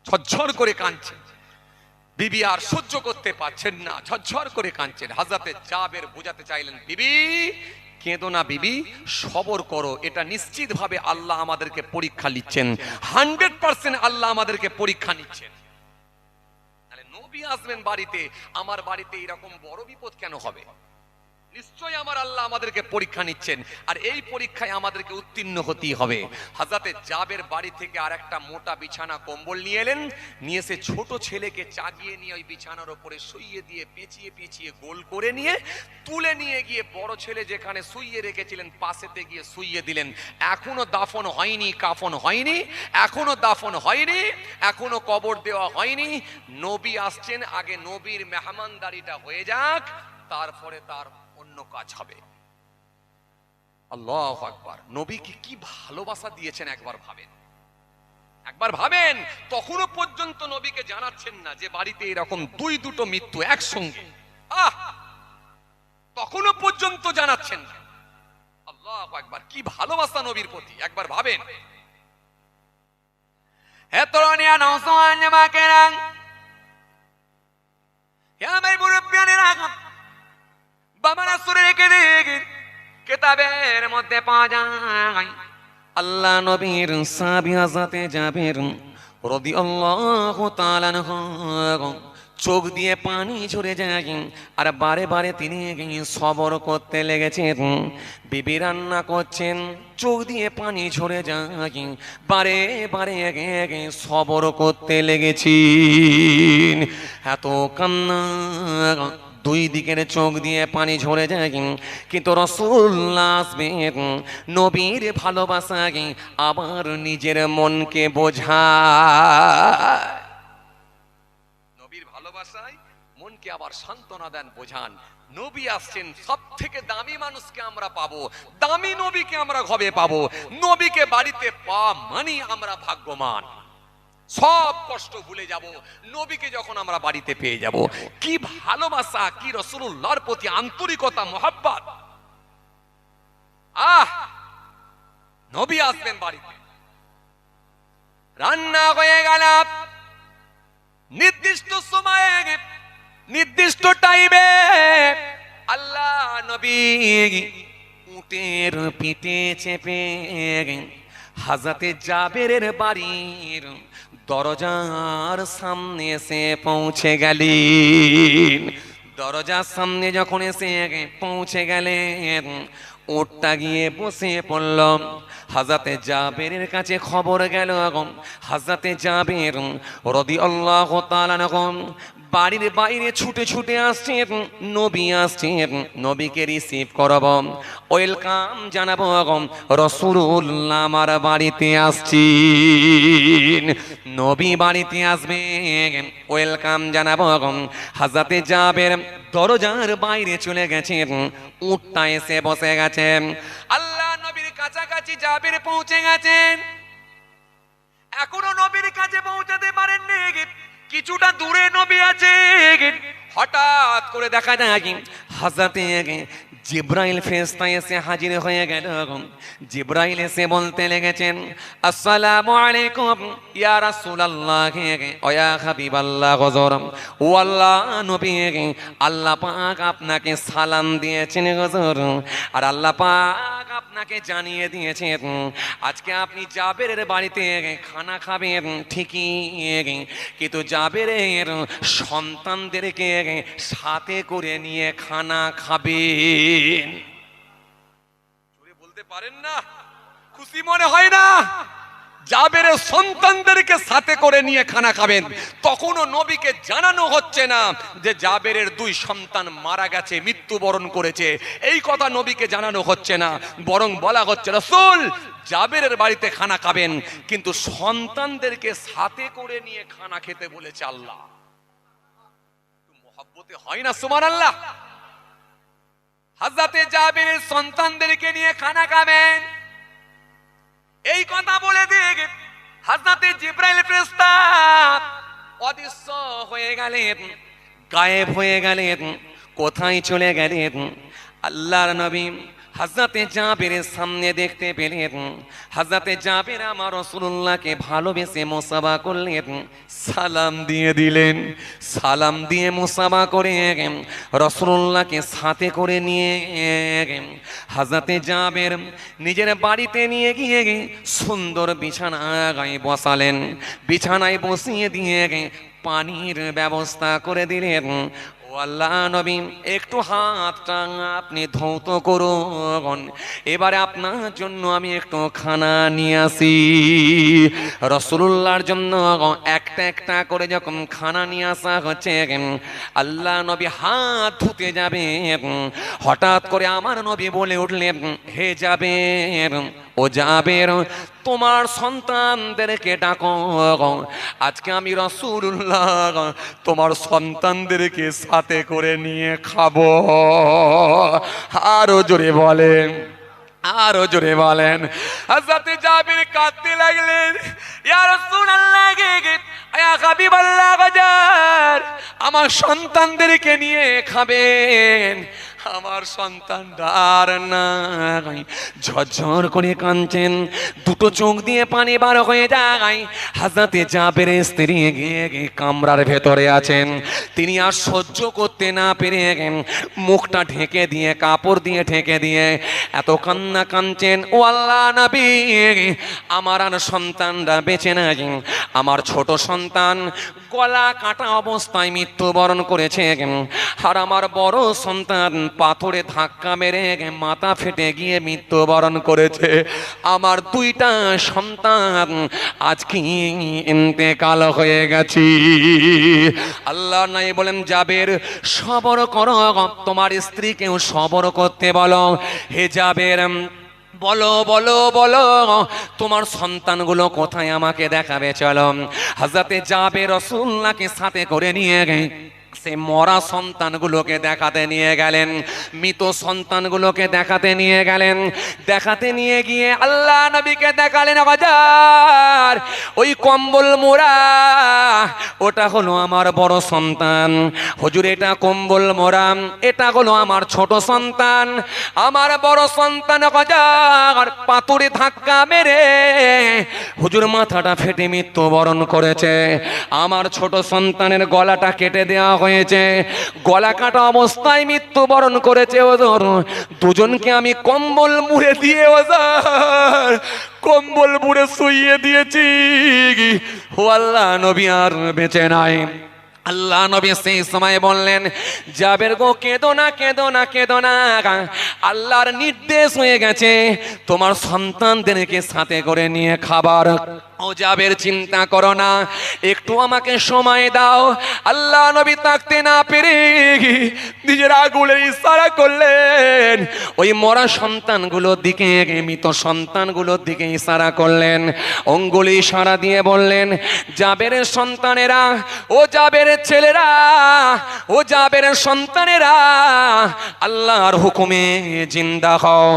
ঝরঝর করে কাঁদছে, বিবি আর সহ্য করতে পারছেন না, ঝরঝর করে কাঁদছেন। হযরতে জাবের বোঝাতে চাইলেন, বিবি কেঁদো না, বিবি সবর করো, এটা নিশ্চিত ভাবে আল্লাহ আমাদেরকে পরীক্ষা নিচ্ছেন, 100% আল্লাহ আমাদেরকে পরীক্ষা নিচ্ছেন। তাহলে নবী আসবেন বাড়িতে, আমার বাড়িতে এরকম বড় বিপদ কেন হবে? নিশ্চয়ই আমার আল্লাহ আমাদেরকে পরীক্ষা নিচ্ছেন, আর এই পরীক্ষায় আমাদেরকে উত্তীর্ণ হতেই হবে। হযরতে জাবের বাড়ি থেকে আর একটা মোটা বিছানা কম্বল নিয়ে এলেন, নিয়ে এসে ছোট ছেলেকে চাগিয়ে নিয়ে ওই বিছানার উপরে শুইয়ে দিয়ে পেঁচিয়ে পেঁচিয়ে গোল করে নিয়ে তুলে নিয়ে গিয়ে বড় ছেলে যেখানে শুইয়ে রেখেছিলেন পাশেতে গিয়ে শুইয়ে দিলেন। এখনো দাফন হয়নি, কাফন হয়নি, এখনো দাফন হয়নি, এখনো কবর দেওয়া হয়নি। নবী আসছেন, আগে নবীর মেহমানদারিটা হয়ে যাক, তারপরে তার অন্য কাজ হবে। আল্লাহু আকবার। নবীকে কি ভালোবাসা দিয়েছেন একবার ভাবেন। তখনও পর্যন্ত নবীকে জানাচ্ছেন না যে বাড়িতে এরকম দুটো মৃত্যু একসঙ্গে, তখনও পর্যন্ত জানাচ্ছেন না। আল্লাহু আকবার, কি ভালোবাসা নবীর প্রতি, একবার ভাবেন। হে তরুণিয়া নওজোয়ান জামাকেরা, হে আমার মুরব্বিয়ানেরা, বাবারা সুরে রেখে দেখেন কিতাবের মধ্যে পাওয়া যায় আল্লাহ নবীর সাহাবী হযরতে জাবের রাদিয়াল্লাহু তাআলা আনহু চোখ দিয়ে পানি ঝরে যায়, আর বারে বারে তিনি সবর করতে লেগেছেন। বিবি রান্না করছেন, চোখ দিয়ে পানি ঝরে যায়, বারে বারে সবর করতে লেগেছেন। এত কান্না, দুই দিকের চোখ দিয়ে পানি ঝরে যায়, কিন্তু রাসূলুল্লাহ আসবেন, নবীর ভালোবাসায় আবার নিজের মনকে বোঝায়, নবীর ভালোবাসায় মনকে আবার সান্ত্বনা দেন, বোঝান। নবী আসছেন, সব থেকে দামি মানুষকে আমরা পাবো, দামি নবীকে আমরা ঘরে পাবো। নবীকে বাড়িতে পাওয়া মানে আমরা ভাগ্যবান, সব কষ্ট ভুলে যাব নবীকে যখন আমরা বাড়িতে পেয়ে যাব। কি ভালোবাসা, কি রাসূলুল্লাহর প্রতি আন্তরিকতা, মহব্বত। নবী আসবেন বাড়িতে, রান্না হয়ে গেল, নির্দিষ্ট সময়ে নির্দিষ্ট টাইমে আল্লাহ নবী উটের পিঠে চেপে হযরতে জাবেরের বাড়ির দরজার সামনে এসে পৌঁছে গেলেন। দরজার সামনে যখন এসে পৌঁছে গেলেন, উটটা গিয়ে বসে পড়ল। হযরতে জাবেরের কাছে খবর গেল, হযরতে জাবের রাদিয়াল্লাহু তাআলা আনহু বাড়ির বাইরে ছুটে ছুটে আসছেন, নবী আসছেন, নবীকে রিসিভ করব, ওয়েলকাম জানাবো, রাসূলুল্লাহ আমার বাড়িতে আসছেন। নবী বাড়িতে আসবেন, ওয়েলকাম জানাবো। হযরতে জাবের দরজার বাইরে চলে গেছেন, উটটা এসে বসে গেছেন। আল্লাহ নবীর কাছাকাছি জাবের পৌঁছে গেছেন, এখনো নবীর কাছে পৌঁছাতে পারেননি, কিছুটা দূরে নবী আছে। হঠাৎ করে দেখা যায় হযরতে জিবরাইল ফেরেশতা এসে হাজির হয়ে গেল। জিবরাইল এসে বলতে লেগেছেন, আসসালামু আলাইকুম ইয়া রাসূলুল্লাহ ওয়া ইয়া হাবিবাল্লাহ হুজুর। ও আল্লাহ নবী, আল্লাহ পাক আপনাকে সালাম দিয়েছেন হুজুর, আর আল্লাহ পাক আপনাকে জানিয়ে দিয়েছেন আজকে আপনি জাবেরের বাড়িতে খানা খাবেন ঠিকই, কিন্তু জাবেরের সন্তানদেরকে সাথে করে নিয়ে খানা খাবেন। জোরে বলতে পারেন না? খুশি মনে হয় না? জাবেরের সন্তানদেরকে সাথে করে নিয়ে খানা খাবেন। তখনও নবীকে জানানো হচ্ছে না যে জাবেরের 2 সন্তান মারা গেছে, মৃত্যুবরণ করেছে, এই কথা নবীকে জানানো হচ্ছে না, বরং বলা হচ্ছে রাসূল জাবেরের বাড়িতে খানা খাবেন, কিন্তু সন্তানদেরকে সাথে করে নিয়ে খানা খেতে বলেছে আল্লাহ। মহব্বতে হয় না সুবহানাল্লাহ? হযরতে জাবেরের সন্তানদেরকে নিয়ে খানা খাবেন, এই কথা বলে দিয়ে হযরতে জিবরাইল ফেরেশতা অদৃশ্য হয়ে গেলেন, গায়েব হয়ে গেলেন। কোথায় চলে গেলেন? আল্লাহর নবী হযরতে জাবেরের সামনে দেখতে পেলেন। হযরতে জাবের আমার রাসূলুল্লাহকে ভালোবেসে মুসাফা করলেন, সালাম দিয়ে দিলেন। সালাম দিয়ে মুসাফা করে রাসূলুল্লাহকে সাথে করে নিয়ে হযরতে জাবের নিজের বাড়িতে নিয়ে গিয়ে সুন্দর বিছানায় বসালেন। বিছানায় বসিয়ে দিয়ে পানির ব্যবস্থা করে দিলেন। ও আল্লাহ নবী, একটু হাতটা আপনি ধৌত করুন, এবারে আপনার জন্য আমি একটু খানা নিয়ে আসি। রাসূলুল্লাহর জন্য একটা একটা করে যখন খানা নিয়ে আসা হচ্ছে, আল্লাহ নবী হাত ধুতে যাবে, হঠাৎ করে আমার নবী বলে উঠলেন, হে জাবের, ও জাবের, তোমার সন্তানদেরকে ডাকো, আজকে আমি রাসূলুল্লাহ তোমার সন্তানদেরকে সাথে করে নিয়ে খাবো। আরো জোরে বলেন, আরো জোরে বলেন। হযরতে জাবের কাঁদতে লাগলেন, ইয়া রাসূলুল্লাহ, ইয়া হাবিবাল্লাহ, আমার সন্তানদেরকে নিয়ে খাবেন, আমার সন্তানরা আর নাই। ঝরঝর করে কাঁদছেন, দুটো চোখ দিয়ে পানি বার হয়ে যায়। হযরতে জাবের স্ত্রী গিয়ে কামরার ভেতরে আছেন, তিনি আর সহ্য করতে না পেরে মুখটা ঢেকে দিয়ে, কাপড় দিয়ে ঢেকে দিয়ে এত কান্না কাঁদছেন। ও আল্লাহ নবী, আমার আর সন্তানরা বেঁচে নাই, আমার ছোট সন্তান গলা কাটা অবস্থায় মৃত্যুবরণ করেছে, আর আমার বড় সন্তান পাথরে ধাক্কা মেরে মাথা ফেটে গিয়ে মৃত্যুবরণ করেছে। আমার 2টা সন্তান আজকে ইন্তেকাল হয়ে গেছে। আল্লাহ নাই বলেন, জাবের সবর করো, তোমার স্ত্রীকেও সবর করতে বলো। হে জাবের, বলো বলো বলো, তোমার সন্তানগুলো কোথায় আমাকে দেখাবে চলো। হযরতে জাবের রাসূলুল্লাহকে সাথে করে নিয়ে সে মরা সন্তানগুলোকে দেখাতে নিয়ে গেলেন, মৃত সন্তানগুলোকে দেখাতে নিয়ে গেলেন। দেখাতে নিয়ে গিয়ে আল্লাহ নবীকে দেখালেন, বাজার ওই কম্বল মোড়া, ওটা হলো আমার বড় সন্তান। হুজুর, এটা কম্বল মোড়া, এটা হলো আমার ছোট সন্তান। আমার বড় সন্তান বাজার পাথরে ধাক্কা মেরে হুজুর মাথাটা ফেটে মৃত্যুবরণ করেছে। আমার ছোট সন্তানের গলাটা কেটে দেওয়া হয়েছে, গলা কাটা অবস্থায় মৃত্যুবরণ করেছে। ওজোর দুজনকে আমি কম্বল মুড়ে দিয়ে, ওজোর কম্বল মুড়ে শুইয়ে দিয়েছি। ও আল্লাহ নবী আর বেঁচে নাই। আল্লাহ নবী সেই সময় বললেন, জাবের গো, কেঁদো না, কেঁদো না, কেঁদো না, আল্লাহর নির্দেশ হয়ে গেছে তোমার সন্তানদেরকে সাথে করে নিয়ে খাবার ও জাবের চিন্তা করো না, একটু আমাকে সময় দাও। আল্লাহ নবী তাকতে না পেরে নিজের আঙুলের ইশারা করলেন, ওই মরা সন্তানগুলোর দিকে, মৃত সন্তানগুলোর দিকে ইশারা করলেন, অঙ্গুলি ইশারা দিয়ে বললেন, জাবেরের সন্তানেরা, ও জাবেরের ছেলেরা, ও জাবেরের সন্তানেরা, আল্লাহর হুকুমে জিন্দা হও।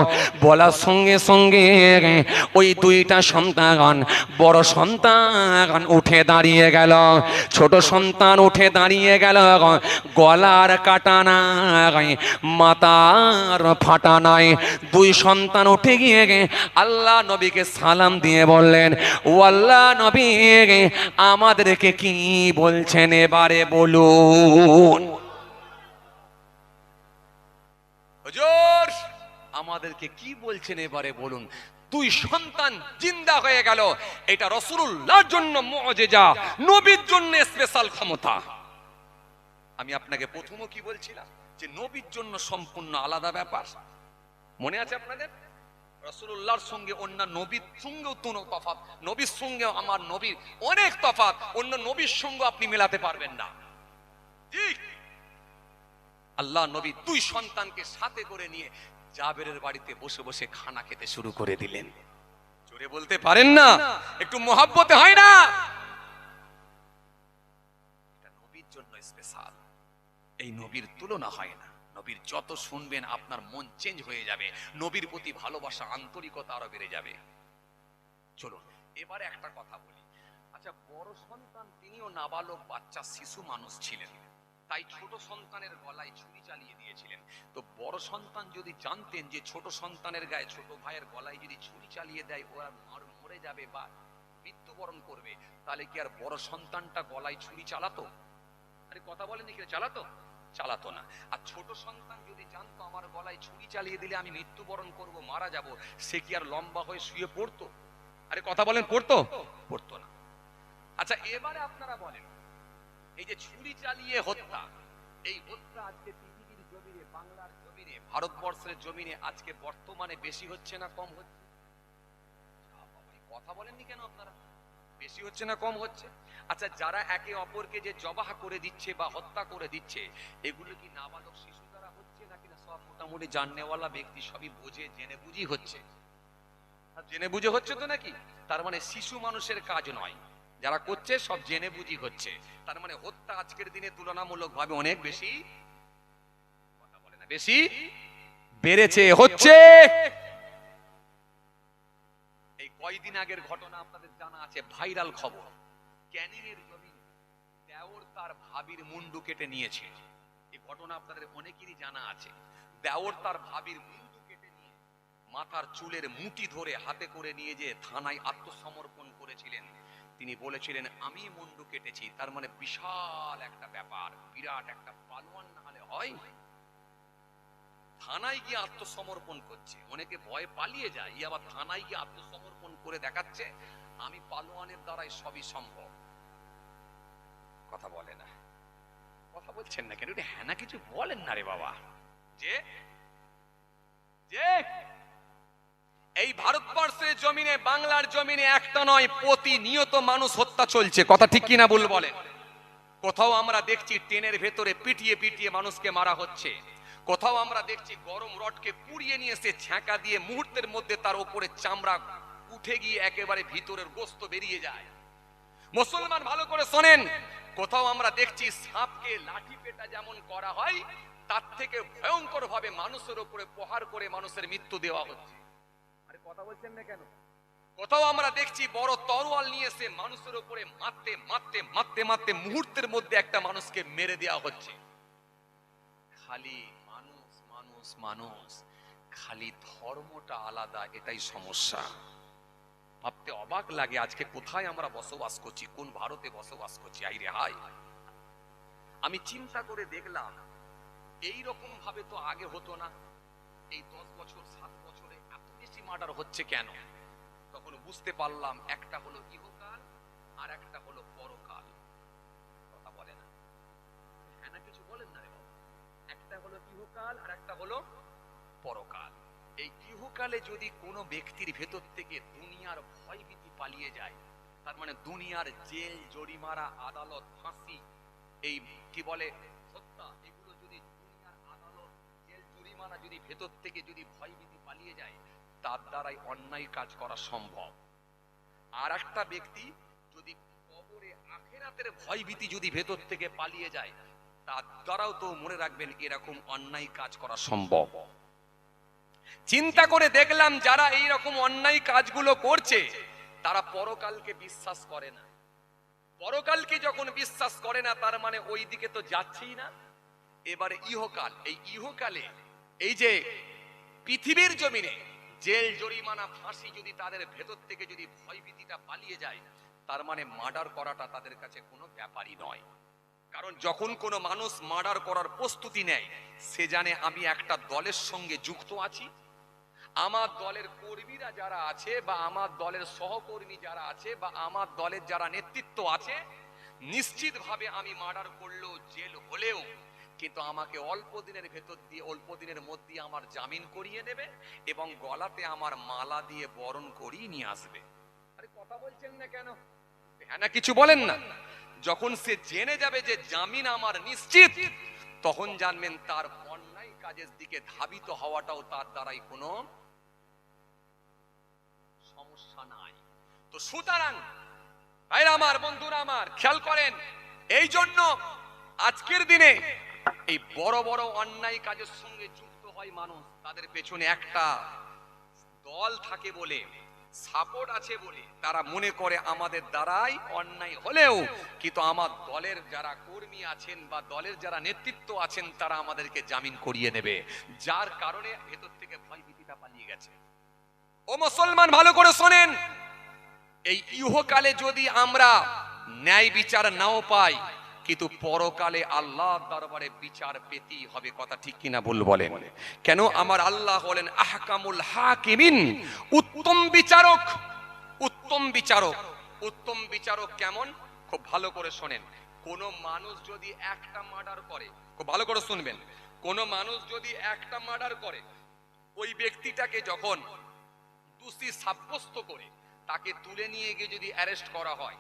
বলার সঙ্গে সঙ্গে ওই দুইটা সন্তান, বড় সন্তান উঠে দাঁড়িয়ে গেল, ছোট সন্তান উঠে দাঁড়িয়ে গেল। গলার কাটা নাই, মাথার ফাটা নাই। দুই সন্তান উঠে গিয়ে আল্লাহ নবীকে সালাম দিয়ে বললেন, ও আল্লাহ নবী, আমাদেরকে কি বলছেন এবারে বলুন। হুজুর, আমাদেরকে কি বলছেন এবারে বলুন। দুই সন্তান জিন্দা হয়ে গেল, এটা রাসূলুল্লাহর জন্য মুআজিজা, নবীর জন্য স্পেশাল ক্ষমতা। আমি আপনাকে প্রথমে কি বলছিলাম যে নবীর জন্য সম্পূর্ণ আলাদা ব্যাপার। মনে আছে আপনাদের? রাসূলুল্লাহর সঙ্গে অন্য নবীর সঙ্গেও কোনো তফাৎ, নবীর সঙ্গে আমার নবীর অনেক তফাৎ, অন্য নবীর সঙ্গে আপনি মেলাতে পারবেন না। ঠিক, আল্লাহ নবী দুই সন্তানকে সাথে করে নিয়ে জাবেরের বাড়িতে বসে বসে খানা খেতে শুরু করে দিলেন। জোরে বলতে পারেন না? একটু মহব্বতে হয় না? এটা নবীর জন্য স্পেশাল, এই নবীর তুলনা হয় না। নবীর যত শুনবেন আপনার মন চেঞ্জ হয়ে যাবে, নবীর প্রতি ভালোবাসা, আন্তরিকতা আরো বেড়ে যাবে। চলুন এবারে একটা কথা বলি। আচ্ছা, বড় সন্তান তিনিও নাবালক বাচ্চা শিশু মানুষ ছিলেন, তাই ছোট সন্তানের গলায় ছুরি চালিয়ে দিয়েছিলেন। তো বড় সন্তান যদি জানতেন যে ছোট সন্তানের গায়ে, ছোট ভাইয়ের গলায় যদি ছুরি চালিয়ে দেয় ওরা মরে যাবে বা মৃত্যুবরণ করবে, তাহলে কি আর বড় সন্তানটা গলায় ছুরি চালাতো? আরে কথা বলেন, কি চালাতো? চালাতো না। আর ছোট সন্তান যদি জানতো আমার গলায় ছুরি চালিয়ে দিলে আমি মৃত্যুবরণ করব, মারা যাব, সে কি আর লম্বা হয়ে শুয়ে পড়তো? আরে কথা বলেন, পড়তো? পড়তো না। আচ্ছা এবারে আপনারা বলেন, এই যে ছুরি চালিয়ে হত্যা, এই হত্যা আজকে পৃথিবীর জমিনে, বাংলার জমিনে, ভারতবর্ষের জমিনে আজকে বর্তমানে বেশি হচ্ছে না কম হচ্ছে? কথা বলেননি কেন আপনারা? বেশি হচ্ছে না কম হচ্ছে? আচ্ছা, যারা একে অপরকে যে জবাহ করে দিচ্ছে বা হত্যা করে দিচ্ছে, এগুলো কি নাবালক শিশু দ্বারা হচ্ছে নাকি না সব মোটামুটি জাননেওয়ালা ব্যক্তি সবই বুঝে জেনে বুঝি হচ্ছে? জেনে বুঝে হচ্ছে তো নাকি? তার মানে শিশু মানুষের কাজ নয়, যারা করছে সব জেনে বুঝি হচ্ছে। তার মানে হত্যা আজকের দিনে তুলনামূলক ভাবে অনেক বেশি, কথা বলে না, বেশি বেড়েছে, হচ্ছে। এই কয়দিন আগের ঘটনা আপনাদের জানা আছে, ভাইরাল খবর, ক্যানিংয়ের জমিনে দেওর তার ভাবির মুন্ডু কেটে নিয়েছে। এই ঘটনা আপনাদের অনেকেরই জানা আছে। দেওর তার ভাবির মুন্ডু কেটে নিয়ে মাথার চুলের মুঠি ধরে হাতে করে নিয়ে যে থানায় আত্মসমর্পণ করেছিলেন। তিনি বলেছিলেন আমি মুন্ডু কেটেছি। তার মানে বিশাল একটা ব্যাপার, বিরাট একটা পালোয়ান না হলে হয়। থানায় গিয়ে আত্মসমর্পণ করছে, অনেকে ভয়ে পালিয়ে যায়, আবার থানায় গিয়ে আত্মসমর্পণ করে দেখাচ্ছে আমি পালোয়ানের দ্বারাই সবই সম্ভব। কথা বলে না, কথা বলছেন না কেন? হ্যাঁ না কিছু বলেন না রে বাবা। যে যে এই ভারতবর্ষের জমিনে, বাংলার জমিনে একটা নয়, প্রতিনিয়ত মানুষ হত্যা চলছে, কথা ঠিক কিনা ভুল বলেন? কোথাও আমরা দেখছি ট্রেনের ভেতরে পিটিয়ে পিটিয়ে মানুষকে মারা হচ্ছে, কোথাও আমরা দেখছি গরম রডকে পুড়িয়ে নিয়ে এসে ছ্যাঁকা দিয়ে মুহূর্তের মধ্যে তার উপরে চামড়া উঠে গিয়ে একেবারে ভিতরের গোস্ত বেরিয়ে যায়। মুসলমান ভালো করে শোনেন, কোথাও আমরা দেখছি সাপকে লাঠি পেটা যেমন করা হয়, তার থেকে ভয়ঙ্কর ভাবে মানুষের উপরে প্রহার করে মানুষের মৃত্যু দেওয়া হচ্ছে। আরে কথা বলছেন না কেন? কোথাও আমরা দেখছি বড় তরোয়াল নিয়ে এসে মানুষের উপরে মারতে মারতে মারতে মারতে মুহূর্তের মধ্যে একটা মানুষকে মেরে দেওয়া হচ্ছে। খালি মানুষ মানুষ মানুষ, খালি ধর্মটা আলাদা, এটাই সমস্যা। ভাবতে অবাক লাগে আজকে কোথায় আমরা বসবাস করছি, কোন ভারতে বসবাস করছি। আই রে হাই, আমি চিন্তা করে দেখলাম এই রকম ভাবে তো আগে হতো না। এই 10 বছর 7 বছরে এত বেশি মার্ডার হচ্ছে কেন? তখন বুঝতে পারলাম একটা হলো ইহকাল আর একটা হলো পরকাল। কথা বলে না, হ্যাঁ না কিছু বলেন না রে বাবা। একটা হলো ইহকাল আর একটা হলো পরকাল। এই ইহকালে যদি কোনো ব্যক্তির ভেতর থেকে দুনিয়ার ভয় ভীতি পালিয়ে যায়, তার মানে দুনিয়ার জেল, জরিমানা, আদালত, ফাঁসি, এই কি বলে হত্যা, এগুলো যদি দুনিয়ার আদালত, জেল, জরিমানা যদি ভেতর থেকে যদি ভয়ভীতি পালিয়ে যায়, তার দ্বারাই অন্যায় কাজ করা সম্ভব। আর একটা ব্যক্তি যদি কবরে আখিরাতের ভয়ভীতি যদি ভেতর থেকে পালিয়ে যায়, তার দ্বারাও তো মনে রাখবেন এরকম অন্যায় কাজ করা সম্ভব। চিন্তা করে দেখলাম যারা এই রকম অন্যায় কাজগুলো করছে তারা পরকালকে বিশ্বাস করে না। পরকালকে যখন বিশ্বাস করে না, তার মানে ওই দিকে তো যাচ্ছেই না। এবারে ইহকাল, এই ইহকালে এই যে পৃথিবীর জমিনে জেল, জরিমানা, ফাঁসি যদি তাদের ভেতর থেকে যদি ভয়ভীতিটা পালিয়ে যায়, তার মানে মার্ডার করাটা তাদের কাছে কোনো ব্যাপারই নয়। কারণ যখন কোনো মানুষ মার্ডার করার প্রস্তুতি নেয়, সে জানে আমি একটা দলের সঙ্গে যুক্ত আছি, আমার দলের কর্মীরা যারা আছে বা আমার দলের সহকর্মী যারা আছে বা আমার দলের যারা নেতৃত্ব আছে, নিশ্চিতভাবে আমি মার্ডার করলেও, জেল হলেও কিন্তু আমাকে অল্প দিনের ভেতর দিয়ে, অল্প দিনের মধ্যে আমার জামিন করিয়ে নেবে এবং গলাতে আমার মালা দিয়ে বরণ করিয়ে নিয়ে আসবে। আরে কথা বলছেন না কেন? হ্যাঁ না কিছু বলেন না? যখন সে জেনে যাবে যে জামিন আমার নিশ্চিত, তখন জানবেন তার অন্যায় কাজের দিকে ধাবিত হওয়াটাও তার দ্বারাই কোনো সমস্যা নাই। তো সুতরাং ভাইরা আমার, বন্ধুরা আমার, খেয়াল করেন, এই জন্য আজকের দিনে এই বড় বড় অন্যায় কাজের সঙ্গে যুক্ত হয় মানুষ, তাদের পেছনে একটা দল থাকে বলে, সাপোর্ট আছে বলে তারা মনে করে আমাদের দ্বারাই অন্যায় হলেও কিন্তু আমার দলের যারা কর্মী আছেন বা দলের যারা নেতৃত্ব আছেন তারা আমাদেরকে জামিন করিয়ে নেবে, যার কারণে ভেতর থেকে ভয়ভীতিটা পালিয়ে গেছে। ও মুসলমান, ভালো করে শোনেন, এই ইহকালে যদি আমরা ন্যায় বিচার নাও পাই, কিন্তু পরকালে আল্লাহর দরবারে বিচার পেতেই হবে। কথা ঠিক কিনা ভুল বলেন? কেন? আমার আল্লাহ হলেন আহকামুল হাকিমিন, উত্তম বিচারক। উত্তম বিচারক, উত্তম বিচারক কেমন? খুব ভালো করে শোনেন। কোন মানুষ যদি একটা মার্ডার করে, খুব ভালো করে শুনবেন, কোন মানুষ যদি একটা মার্ডার করে, ওই ব্যক্তিটাকে যখন দোষী সাব্যস্ত করে তাকে তুলে নিয়ে গিয়ে যদি অ্যারেস্ট করা হয়,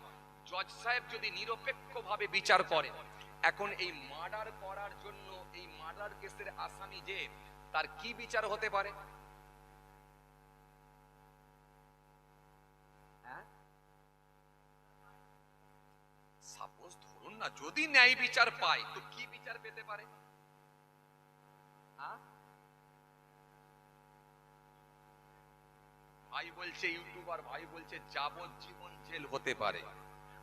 জজ সাহেব যদি নিরপেক্ষভাবে বিচার করে, এখন এই মার্ডার করার জন্য এই মার্ডার কেসের আসামি যে, তার কি বিচার হতে পারে? সাপোজ ধরুন না, যদি ন্যায় বিচার পায়, তো কি বিচার পেতে পারে? ভাই বলছে, ইউটিউবার ভাই বলছে যাবজ্জীবন জেল হতে পারে।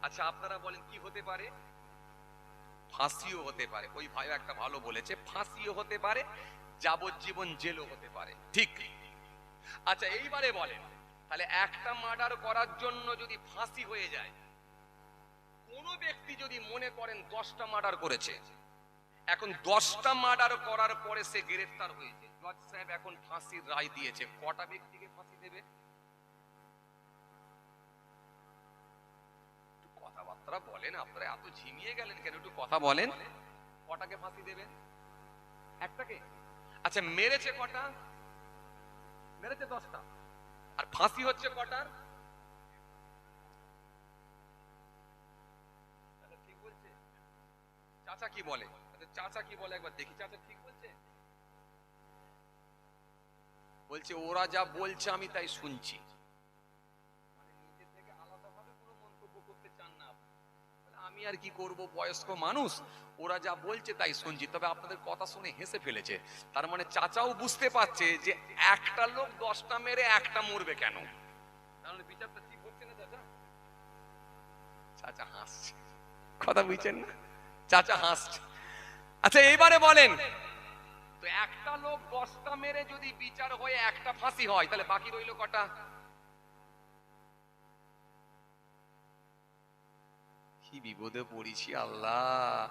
আচ্ছা আপনারা বলেন কি হতে পারে? ফাঁসিও হতে পারে। ওই ভাই একটা ভালো বলেছে, ফাঁসিও হতে পারে, যাবজ্জীবন জেলও হতে পারে। ঠিক। আচ্ছা এইবারে বলেন, তাহলে একটা মার্ডার করার জন্য যদি ফাঁসি হয়ে যায়, কোন ব্যক্তি যদি মনে করেন 10টা মার্ডার করেছে, এখন 10টা মার্ডার করার পরে সে গ্রেফতার হয়েছে, জজ সাহেব এখন ফাঁসির রায় দিয়েছে, কটা ব্যক্তিকে ফাঁসি দেবে? কথাবার্তা বলেন, আপনারা এত ঝিমিয়ে গেলেন কেন? একটু কথা বলেন। কটাকে ফাঁসি দেবেন? একটাকে? আচ্ছা মেরেছে কটা? মেরেছে 10টা। আর ফাঁসি হচ্ছে কটার? ঠিক বলছে? চাচা কি বলে? চাচা কি বলে একবার দেখি। চাচা ঠিক বলছে? বলছে ওরা যা বলছে আমি তাই শুনছি। মানে নিজে থেকে আলাদাভাবে কোনো মন্তব্য করতে চান না। আমি আর কি করব, বয়স্ক মানুষ, ওরা যা বলছে তাই শুনছি। তবে আপনাদের কথা শুনে হেসে ফেলেছে। তার মানে চাচাও বুঝতে পারছে যে একটা লোক 10টা মেরে একটা মরবে কেন, তাহলে বিচারটা ঠিক হচ্ছে না। চাচা চাচা হাসছে, কথা বুঝছেন না? চাচা হাসছে। আচ্ছা এইবারে বলেন তো, একটা লোক 10টা মেরে যদি বিচার হয়ে একটা ফাঁসি হয়, তাহলে বাকি রইল কটা? কি বিপদে পড়েছি আল্লাহ!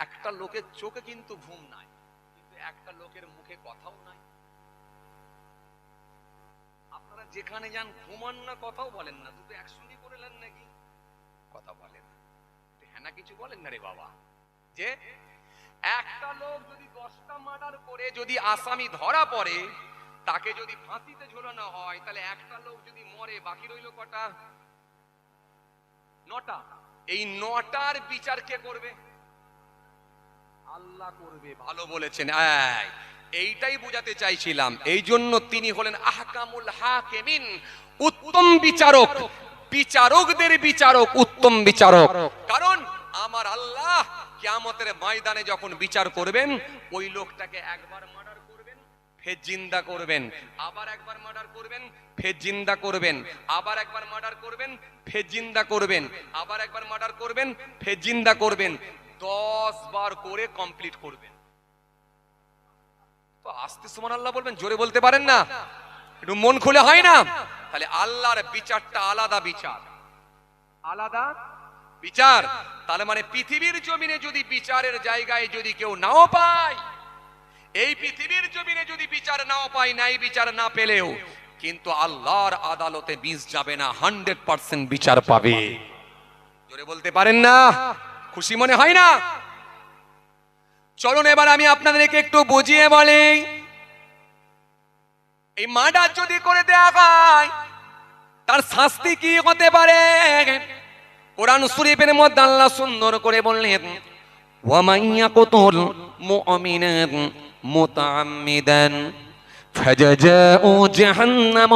একটা লোকের চোখে কিন্তু ঘুম নাই, কিন্তু একটা লোকের মুখে কথাও নাই। আপনারা যেখানে যান ঘুমান না, কথাও বলেন না, দুটো একসঙ্গে করলেন নাকি? কথা বলেন হ্যাঁ না কিছু বলেন না রে বাবা। যে একটা লোক যদি 10টা মার্ডার করে যদি আসামি ধরা পড়ে, তাকে যদি ফাঁসিতে ঝোলানো হয়, তাহলে একটা লোক যদি মরে বাকি রইল কটা? 9টা। এই 9টার বিচার কে করবে? আল্লাহ করবে। ভালো বলেছেন। এইটাই বোঝাতে চাইছিলাম। এই জন্য তিনি হলেন আহকামুল হাকিমিন, উত্তম বিচারক, বিচারকদের বিচারক, উত্তম বিচারক। কারণ আমার আল্লাহ কিয়ামতের ময়দানে যখন বিচার করবেন, ওই লোকটাকে একবার মার্ডার করবেন, ফের জিন্দা করবেন, আবার একবার মার্ডার করবেন, ফের জিন্দা করবেন, আবার একবার মার্ডার করবেন, ফের জিন্দা করবেন, আবার একবার মার্ডার করবেন, ফের জিন্দা করবেন। 10 বার করে কমপ্লিট করবেন। তো আস্তে সুবহানাল্লাহ বলবেন, জোরে বলতে পারেন না? একটু মন খুলে হয় না? তাহলে আল্লাহর বিচারটা আলাদা বিচার, আলাদা বিচার। তাহলে মানে পৃথিবীর জমিনে যদি বিচারের জায়গায় যদি কেউ নাও পায়, এই পৃথিবীর জমিনে যদি বিচার নাও পায়, নাই বিচার না পেলেও কিন্তু আল্লাহর আদালতে মিস যাবে না, 100% বিচার পাবে। জোরে বলতে পারেন না? খুশি মনে হয় না? চলুন এবার আমি আপনাদেরকে একটু বুঝিয়ে বলি। এই মার্ডার যদি করে দেওয়া হয়, তার শাস্তি কি হতে পারে? কোরআন শরীফের মধ্যে আল্লাহ সুন্দর করে বললেন, ওয়া মাইয়াকুতুল মুমিনান মুতাআম্মিদান ফাজাজাউ জাহান্নাম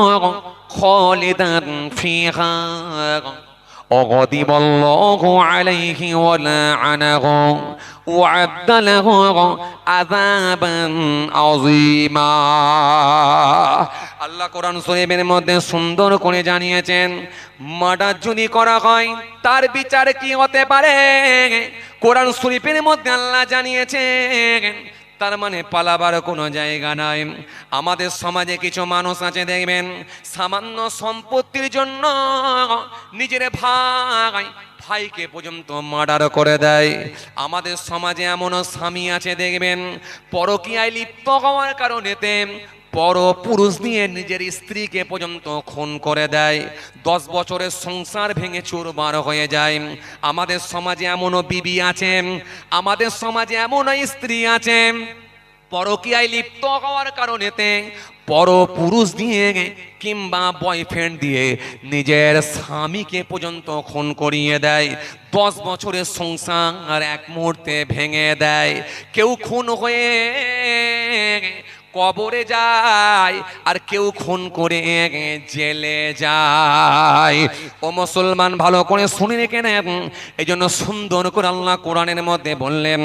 খালিদান ফিহা ওয়াগদিবাল্লাহু আলাইহি ওয়া লা'আনাহু ওয়া আ'আদ্দা লাহু আযাবান আযীমা। আল্লাহ কোরআন শরীফের মধ্যে সুন্দর করে জানিয়েছেন, মার্ডার যদি করা হয় তার বিচার কি হতে পারে। কোরআন শরীফের মধ্যে আল্লাহ জানিয়েছেন, তার মানে পালাবার কোনো জায়গা নাই। আমাদের সমাজে কিছু মানুষ আছে দেখবেন, সামান্য সম্পত্তির জন্য নিজের ভাইকে পর্যন্ত মার্ডার করে দেয়। আমাদের সমাজে এমনও স্বামী আছে দেখবেন, পরকীয়ায় লিপ্ত হওয়ার কারণেতে পর পুরুষ নিয়ে নিজের স্ত্রীকে পর্যন্ত খুন করে দেয়। 10 বছরের সংসার ভেঙে চুরমার হয়ে যায়। আমাদের সমাজে এমনও বিবি আছে, আমাদের সমাজে এমনও স্ত্রী আছে, পরকীয়ায় লিপ্ত হওয়ার কারণেতে পর পুরুষ দিয়ে কিংবা বয়ফ্রেন্ড দিয়ে নিজের স্বামীকে পর্যন্ত খুন করিয়ে দেয়। 10 বছরের সংসার এক মুহূর্তে ভেঙে দেয়। কেউ খুন হয়ে কবরে যায়, আর কেউ খুন করে জেলে যায়। ও মুসলমান, ভালো করে শুনে রেখে নেন। এই জন্য সুন্দর করে আল্লাহ কোরআনের মধ্যে বললেন,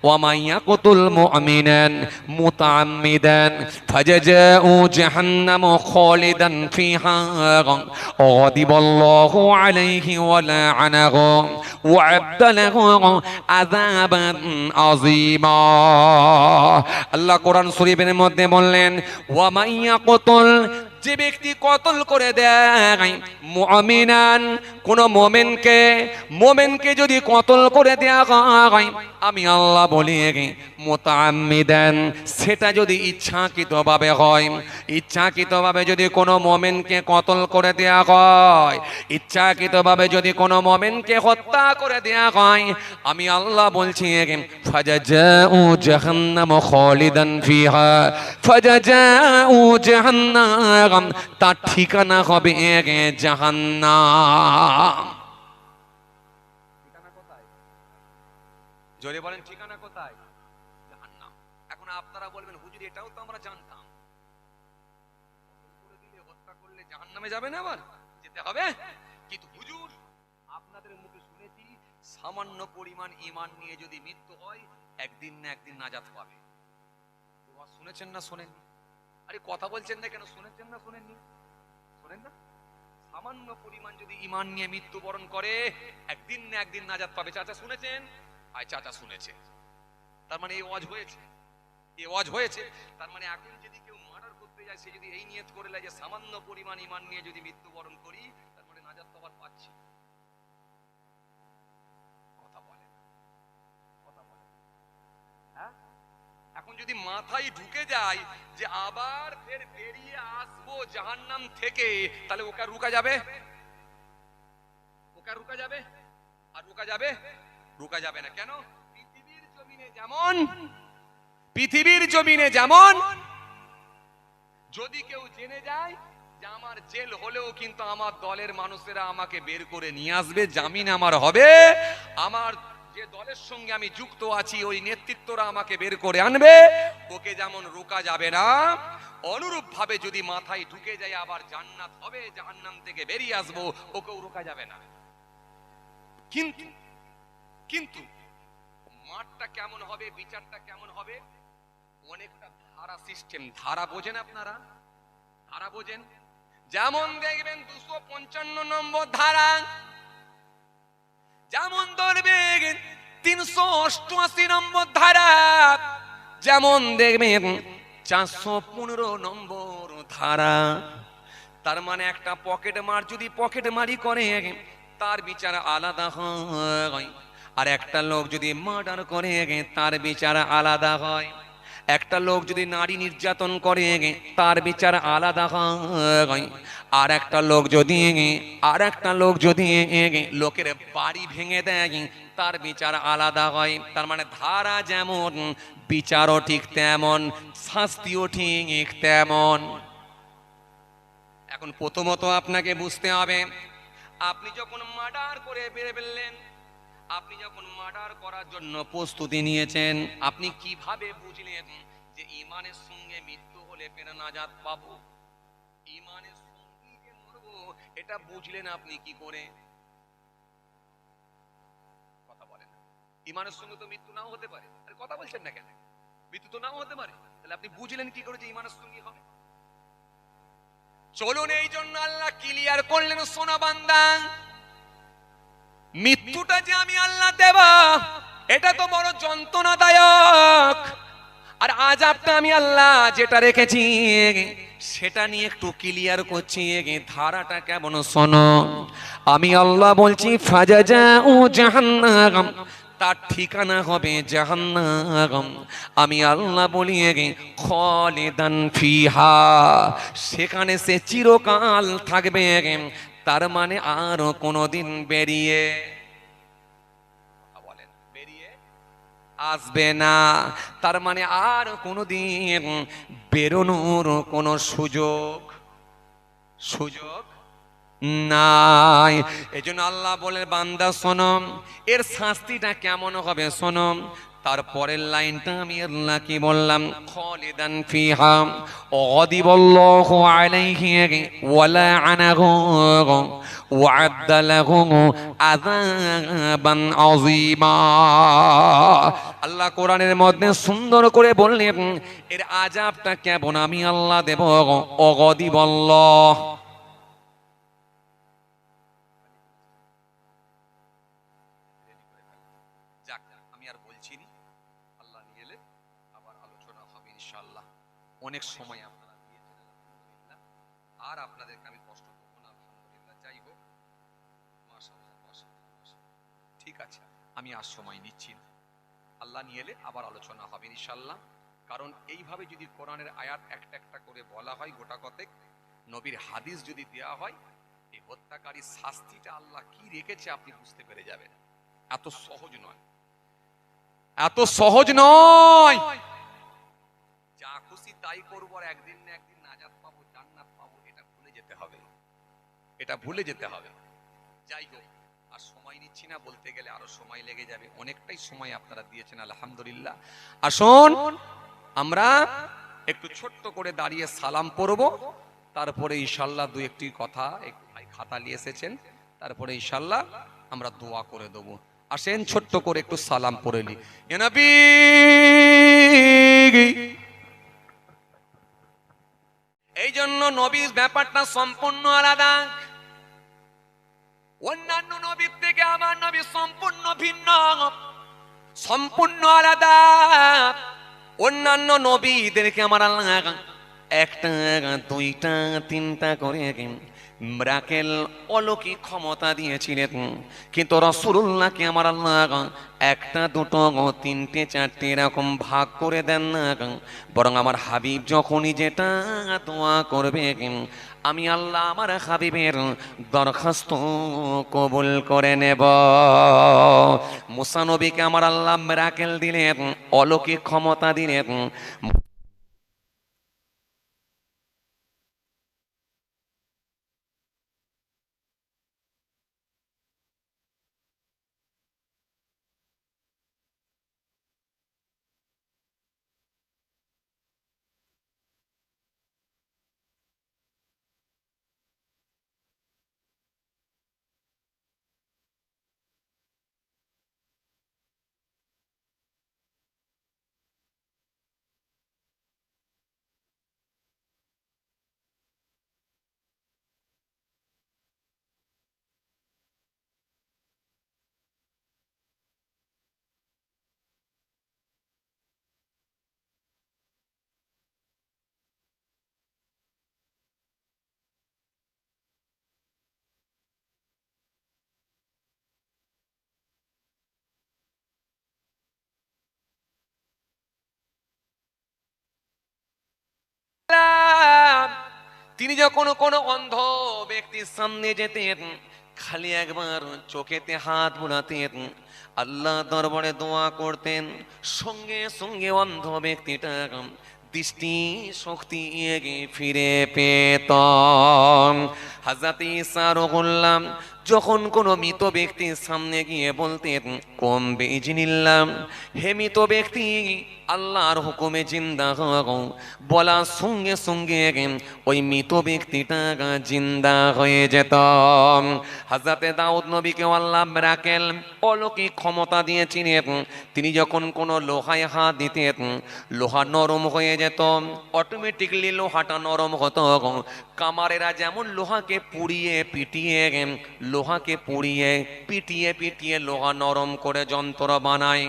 ওয়া মাইয়াকুতুল মুমিনান মুতাআম্মিদান ফাজাজাউ জাহান্নাম খালিদান ফিহা ওয়াগদিবাল্লাহু আলাইহি ওয়া লা'আনাহু ওয়া আ'আদ্দা লাহু আযাবান আযীমা। আল্লাহ কোরআন শরীফের মধ্যে বললেন, ওয়া মাইয়াকুতুল, যে ব্যক্তি কতল করে দেয় মুমিনান, কোন মোমেনকে যদি কতল করে দেয়া হয়, আমি আল্লাহ বলি মুতাআম্মিদান, সেটা যদি ইচ্ছাকৃতভাবে হয়, ইচ্ছাকৃতভাবে যদি কোনো মোমেনকে কতল করে দেয়া হয়, ইচ্ছাকৃতভাবে যদি কোনো মোমেনকে হত্যা করে দেয়া হয়, আমি আল্লাহ বলছি ফাজাজাউ জাহান্নাম খালিদান ফিহা, ফাজাজাউ জাহান্নাম, তার ঠিকানা হবে জাহান্নাম। ঠিকানা কোথায়? জোরে বলেন, ঠিকানা কোথায়? জাহান্নাম। এখন আপনারা বলবেন, হুজুর এটাও তো আমরা জানতাম, হত্যা করলে জাহান্নামে যাবে না, আবার যেতে হবে। কিন্তু হুজুর, আপনাদের মুখে শুনেছি সামান্য পরিমাণ ঈমান নিয়ে যদি মৃত্যু হয়, একদিন না একদিন নাজাত পাবে। শুনেছেন না শোনেননি? আরে কথা বলছেন না কেন? শুনেছেন না শোনেননি? শোনেন না? সামান্য পরিমাণ যদি ঈমান নিয়ে মৃত্যুবরণ করে, একদিন না একদিন নাজাত পাবে। চাচা শুনেছেন? আয় চাচা শুনেছে। তার মানে এই ওয়াজ হয়েছে, এই ওয়াজ হয়েছে। তার মানে এখন যদি কেউ মার্ডার করতে যায়, সে যদি এই নিয়ত করে লাগে যে সামান্য পরিমাণ ঈমান নিয়ে যদি মৃত্যুবরণ করি, তার মানে নাজাত পাবার পাচ্ছি। কথা বলেন, কথা বলেন। হ্যাঁ, এখন যদি মাথায় ঢুকে যায় যে আবার ফের বেরিয়ে আসবো জাহান্নাম থেকে, তাহলে ওকে রুকা যাবে? ওকে রুকা যাবে? আর রুকা যাবে? রুকা যাবে না। কেন? পৃথিবীর জমিনে যেমন যদি কেউ জেনে যায় যে আমার জেল হলেও কিন্তু আমার দলের মানুষেরা আমাকে বের করে নিয়ে আসবে, জামিন আমার হবে, আমার যে দলের সঙ্গে আমি যুক্ত আছি ওই নেতৃত্বরা আমাকে বের করে আনবে, ওকে যেমন রোকা যাবে না, অনুরূপ ভাবে যদি মাথায় ঢুকে যায় আবার জান্নাত হবে, জাহান্নাম থেকে বেরিয়ে আসবো, ওকেও রোকা যাবে না। কিন্তু কিন্তু মাঠটা কেমন হবে, বিচারটা কেমন হবে, অনেকটা ধারা সিস্টেম। ধারা বোঝেন আপনারা? ধারা বোঝেন? যেমন দেখবেন 255 নম্বর ধারা, যেমন ধরবেন 388 নম্বর ধারা, যেমন দেখবেন 415 নম্বর ধারা। তার মানে একটা পকেট মার যদি পকেট মারি করে তার বিচার আলাদা হয়, আর একটা লোক যদি মার্ডার করে তার বিচার আলাদা হয়, একটা লোক যদি নারী নির্যাতন করে তার বিচার আলাদা হয়, আর একটা লোক যদি লোকের বাড়ি ভেঙে দেয় তার বিচার আলাদা হয়। তার মানে ধারা যেমন, বিচারও ঠিক তেমন, শাস্তিও ঠিক তেমন। এখন প্রথমত আপনাকে বুঝতে হবে, আপনি যখন মার্ডার করে বের ফেললেন, আপনি যখন মার্ডার করার জন্য প্রস্তুতি নিয়েছেন, আপনি কিভাবে বুঝলেন যে ইমানের সঙ্গে মৃত্যু হলে ফের নাজাত পাবো, ইমানের সঙ্গে যে মরবো, এটা বুঝলেন আপনি কি করে? কথা বলেন। ইমানের সঙ্গে তো মৃত্যু নাও হতে পারে। আরে কথা বলছেন না কেন? মৃত্যু তো নাও হতে পারে, তাহলে আপনি বুঝলেন কি করে যে ইমানের সঙ্গে হবে? চলুন, এই জন্য আল্লাহ ক্লিয়ার করলেন, সোনা বান্দা, মৃত্যুটা যে আমি আল্লাহ দেব এটা তো বড় যন্ত্রণাদায়ক, আর আযাবটা আমি আল্লাহ যেটা রেখেছি সেটা নিয়ে একটু ক্লিয়ার করছি। ধারাটা কেমন শোনো, আমি আল্লাহ বলছি ফাজাজাউ জাহান্নাম, তার ঠিকানা হবে জাহান্নাম। আমি আল্লাহ বলি খালিদান ফিহা, সেখানে সে চিরকাল থাকবে, তার মানে আর কোনোদিন বেরিয়ে আসবে না, তার মানে আর কোনোদিন বেরোনোর কোনো সুযোগ নাই। এজন্য আল্লাহ বলে, বান্দা শোনো, এর শাস্তিটা কেমন হবে শোনো। তারপরের লাইনটা আমি আল্লাহ কি বললাম, খালিদান ফিহা গাদিবাল্লাহু আলাইহি ওয়া লা'আনাহু ওয়া আ'আদ্দা লাহু আযাবান আযীমা। আল্লাহ কোরআনের মধ্যে সুন্দর করে বললেন এর আযাবটা কেমন আমি আল্লাহ দেব। গাদিবাল্লাহ, অনেক সময় আপনারা দিয়েছেন আলহামদুলিল্লাহ, আর আপনাদেরকে আমি কষ্ট করবো না আলহামদুলিল্লাহ। যাই হোক, ঠিক আছে, আমি আর সময় নিচ্ছি না, আল্লাহ নিয়ে এলে আবার আলোচনা হবে ইনশাআল্লাহ। কারণ এইভাবে যদি কোরআনের আয়াত একটা একটা করে বলা হয়, গোটা কতেক নবীর হাদিস যদি দেওয়া হয়, এই হত্যাকারী শাস্তিটা আল্লাহ কি রেখেছে আপনি বুঝতে পেরে যাবেন। এত সহজ নয়, এত সহজ নয়। যা খুশি তাই করবো আর একদিন না একদিন নাজাত পাবো, জান্নাত পাবো, এটা ভুলে যেতে হবে, এটা ভুলে যেতে হবে। যাই হোক, আর সময় নিচ্ছি না, বলতে গেলে আরো সময় লেগে যাবে, অনেকটাই সময় আপনারা দিয়েছেন আলহামদুলিল্লাহ। আসুন আমরা একটু ছোট্ট করে দাঁড়িয়ে সালাম পড়ব, তারপরে ইনশাআল্লাহ দু একটি কথা, একটু ভাই খাতা নিয়ে এসেছেন, তারপরে ইনশাআল্লাহ আমরা দোয়া করে দেবো। আসেন ছোট্ট করে একটু সালাম পড়ে নি। ইয়া নবী, এই জন্য নবীর ব্যাপারটা সম্পূর্ণ আলাদা, অন্যান্য নবীর থেকে আমার নবী সম্পূর্ণ ভিন্ন, সম্পূর্ণ আলাদা। অন্যান্য নবীদেরকে আমার আল্লাহ একটা দুইটা তিনটা করে মিরাকেল অলৌকিক ক্ষমতা দিয়েছিলেন, কিন্তু রাসূলুল্লাহকে আমার আল্লাহ একটা দুটো তিনটে চারটে এরকম ভাগ করে দেন না, বরং আমার হাবিব যখনই যেটা দোয়া করবে আমি আল্লাহ আমার হাবিবের দরখাস্ত কবুল করে নেব। মুসা নবীকে আমার আল্লাহ মিরাকেল দিলেন, অলৌকিক ক্ষমতা দিলেন। তিনি যখন কোনো অন্ধ ব্যক্তির সামনে যেতেন, খালি একবার চোখেতে হাত বুলাতেন, আল্লাহ দরবারে দোয়া করতেন, সঙ্গে সঙ্গে অন্ধ ব্যক্তিটা দৃষ্টি শক্তি ফিরে পেত। হযরত ঈসা রুহুল্লাহ যখন কোনো মৃত ব্যক্তির সামনে গিয়ে বলতেন, কম বিইজনিল্লাহ, হে মৃত ব্যক্তি আল্লাহর হুকুমে জিন্দা হও, বলার সঙ্গে সঙ্গে ওই মৃত ব্যক্তিটা জিন্দা হয়ে যেত। হযরতে দাউদ নবীকে আল্লাহ মিরাকেল অলৌকিক ক্ষমতা দিয়েছিলেন। তিনি যখন কোনো লোহায় হাত দিতেন, লোহা নরম হয়ে যেত, অটোমেটিকলি লোহাটা নরম হতো। কামারেরা যেমন লোহাকে পুড়িয়ে পিটিয়ে লোহা নরম করে যন্ত্র বানায়,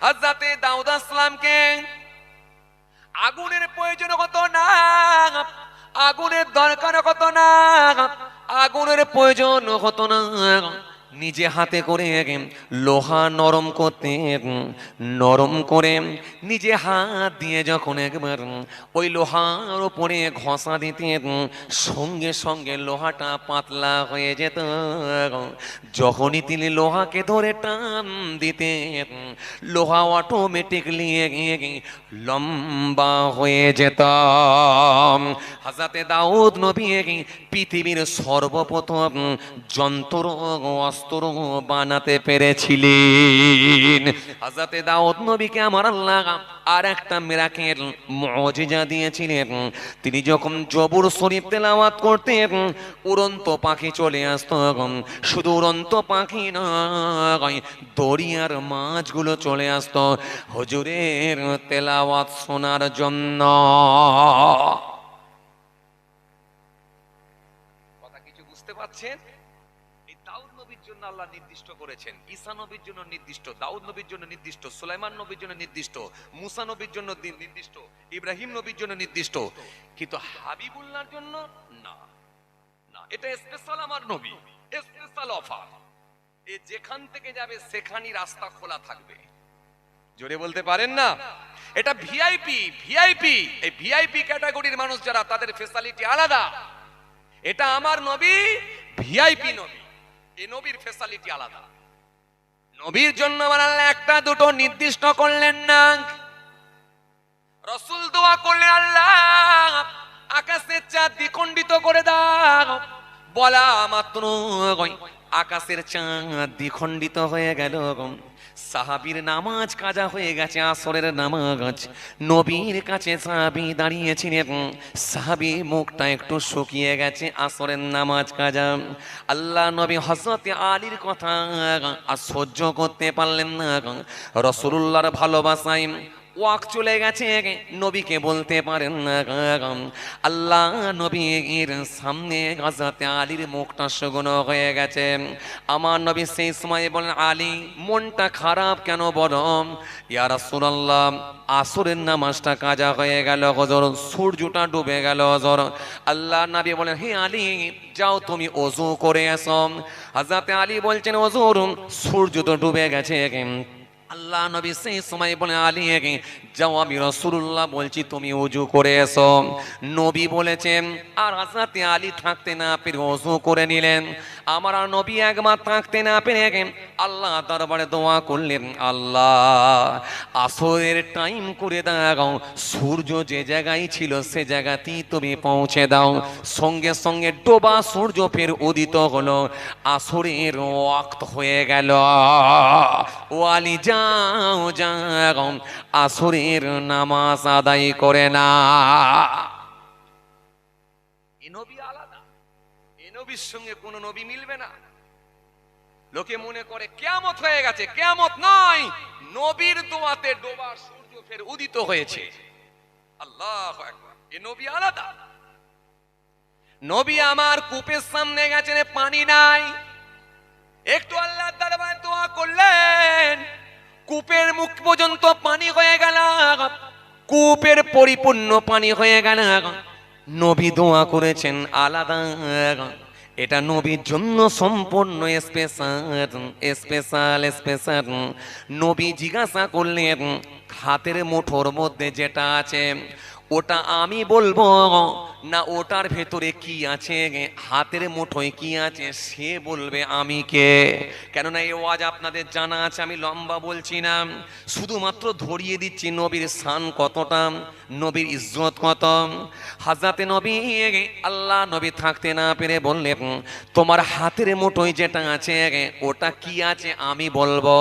হযরতে দাউদ আসলামকে আগুনের প্রয়োজন হতো না, আগুনের দরকার হতো না, আগুনের প্রয়োজন হতো না, নিজে হাতে করে লোহা নরম করতে, নরম করে নিজে হাত দিয়ে যখন একবার ওই লোহার উপরে ঘষা দিতেন, সঙ্গে সঙ্গে লোহাটা পাতলা হয়ে যেত। যখনই তিনি লোহাকে ধরে টান দিতেন, লোহা অটোমেটিকলি লম্বা হয়ে যেত। হযরতে দাউদ নবী পৃথিবীর সর্বপ্রথম যন্ত্র অস্ত্র বানাতে পেরেছিলেন। হযরতে দাউদ নবীকে আমার আল্লাহ আর একটা মিরাকেল মুজিজা দিয়েছিলেন। তিনি যখন জবুর শরীফ তেলাওয়াত করতেন, উড়ন্ত পাখি চলে আসত। শুধু উড়ন্ত পাখি নয়, দরিয়ার মাছগুলো চলে আসত হুজুরের তেলাওয়াত শোনার জন্য। কথা কিছু বুঝতে পারছেন? দাউদ নবীর জন্য আল্লাহ নির্দিষ্ট করেছেন, ঈসা নবীর জন্য নির্দিষ্ট, দাউদ নবীর জন্য নির্দিষ্ট, সুলাইমান নবীর জন্য নির্দিষ্ট, মুসা নবীর জন্য নির্দিষ্ট, ইব্রাহিম নবীর জন্য নির্দিষ্ট, কিন্তু হাবিবুল্লাহর জন্য না। না, এটা স্পেশাল আমার নবী, স্পেশাল অফার। এ যেখান থেকে যাবে সেখানেই রাস্তা খোলা থাকবে। জোরে বলতে পারেন না? এটা ভিআইপি, ভিআইপি, এই ভিআইপি ক্যাটাগরির মানুষ যারা, তাদের ফ্যাসিলিটি আলাদা। এটা আমার নবী, ভিআইপি নবী, এই নবীর ফ্যাসিলিটি আলাদা। নবীর জন্য আল্লাহ একটা দুটো নির্দিষ্ট করলেন না। রাসূল দোয়া করলেন, আল্লাহ আকাশের চাঁদ দ্বিখণ্ডিত করে দাও। বলা মাত্র আকাশের চাঁদ দ্বিখণ্ডিত হয়ে গেল। সাহাবীর নামাজ কাজা হয়ে গেছে, আসরের নামাজ। নবীর কাছে সাহাবী দাঁড়িয়েছিলেন, সাহাবী মুখটা একটু শুকিয়ে গেছে, আসরের নামাজ কাজা। আল্লাহ নবী হযরতে আলীর কথা আর সহ্য করতে পারলেন না। রাসূলুল্লাহর ভালোবাসায় ওয়াক চলে গেছে, নবীকে বলতে পারেন না। আল্লাহ নবীর সামনে হযরতে আলীর মুখটা শুকনো হয়ে গেছে। আমার নবী সেই সময় বলেন, আলী মনটা খারাপ কেন বলো? ইয়া রাসূলুল্লাহ, আসরের নামাজটা কাজা হয়ে গেল হুজুর, সূর্যটা ডুবে গেল হুজুর। আল্লাহ নবী বলেন, হে আলী যাও তুমি ওযু করে এসো। হযরতে আলী বলছেন, হুজুর সূর্য তো ডুবে গেছে। আল্লাহ নবী সেই সময় বলে, আলী যাও আমি রাসূলুল্লাহ বলছি তুমি ওযু করে এসো। নবী বলেছেন, আর হযরতে আলী থাকতে না পেরে ওযু করে নিলেন। আমার নবী একবার থাকতে না পেরে আল্লাহ দরবারে দোয়া করলেন, আল্লাহ আসরের টাইম করে দাও, সূর্য যে জায়গায় ছিল সে জায়গাতেই তুমি পৌঁছে দাও। সঙ্গে সঙ্গে ডোবা সূর্য ফের উদিত হলো, আসরের ওয়াক্ত হয়ে গেল। ও আলী যাও যাও, আসরের নামাজ আদায় করে না। এ নবী আলাদা, এ নবীর সঙ্গে কোন নবী মিলবে না। লোকে মনে করে কিয়ামত হয়ে গেছে, কিয়ামত নয়, নবীর দোয়াতে ডোবা সূর্য ফের উদিত হয়েছে। আল্লাহু আকবার, এ নবী আলাদা। নবী আমার কূপের সামনে গেছেন, পানি নাই, একটু আল্লাহর দরবারে দোয়া করলেন, কূপের মুখ পর্যন্ত পানি হয়ে গেল, কূপের পরিপূর্ণ পানি হয়ে গেল। নবী দোয়া করেছেন আলাদা, এটা নবীর জন্য সম্পূর্ণ স্পেশাল। নবী জিজ্ঞাসা করলেন, হাতের মুঠোর মধ্যে যেটা আছে ওটা আমি বলবো না ওটার ভেতরে কি আছে, হাতের মুঠোয় কি আছে সে বলবে আমি কে? কেননা এই ওয়াজ আপনাদের জানা আছে, আমি লম্বা বলছি না, শুধুমাত্র ধরিয়ে দিচ্ছি নবীর শান কতটা, নবীর ইজ্জত কত। হাজরাতে নবী, আল্লাহ নবী থাকতে না পেরে বললেন তোমার হাতের মুঠোয় যেটা আছে ওটা কি আছে আমি বলবো,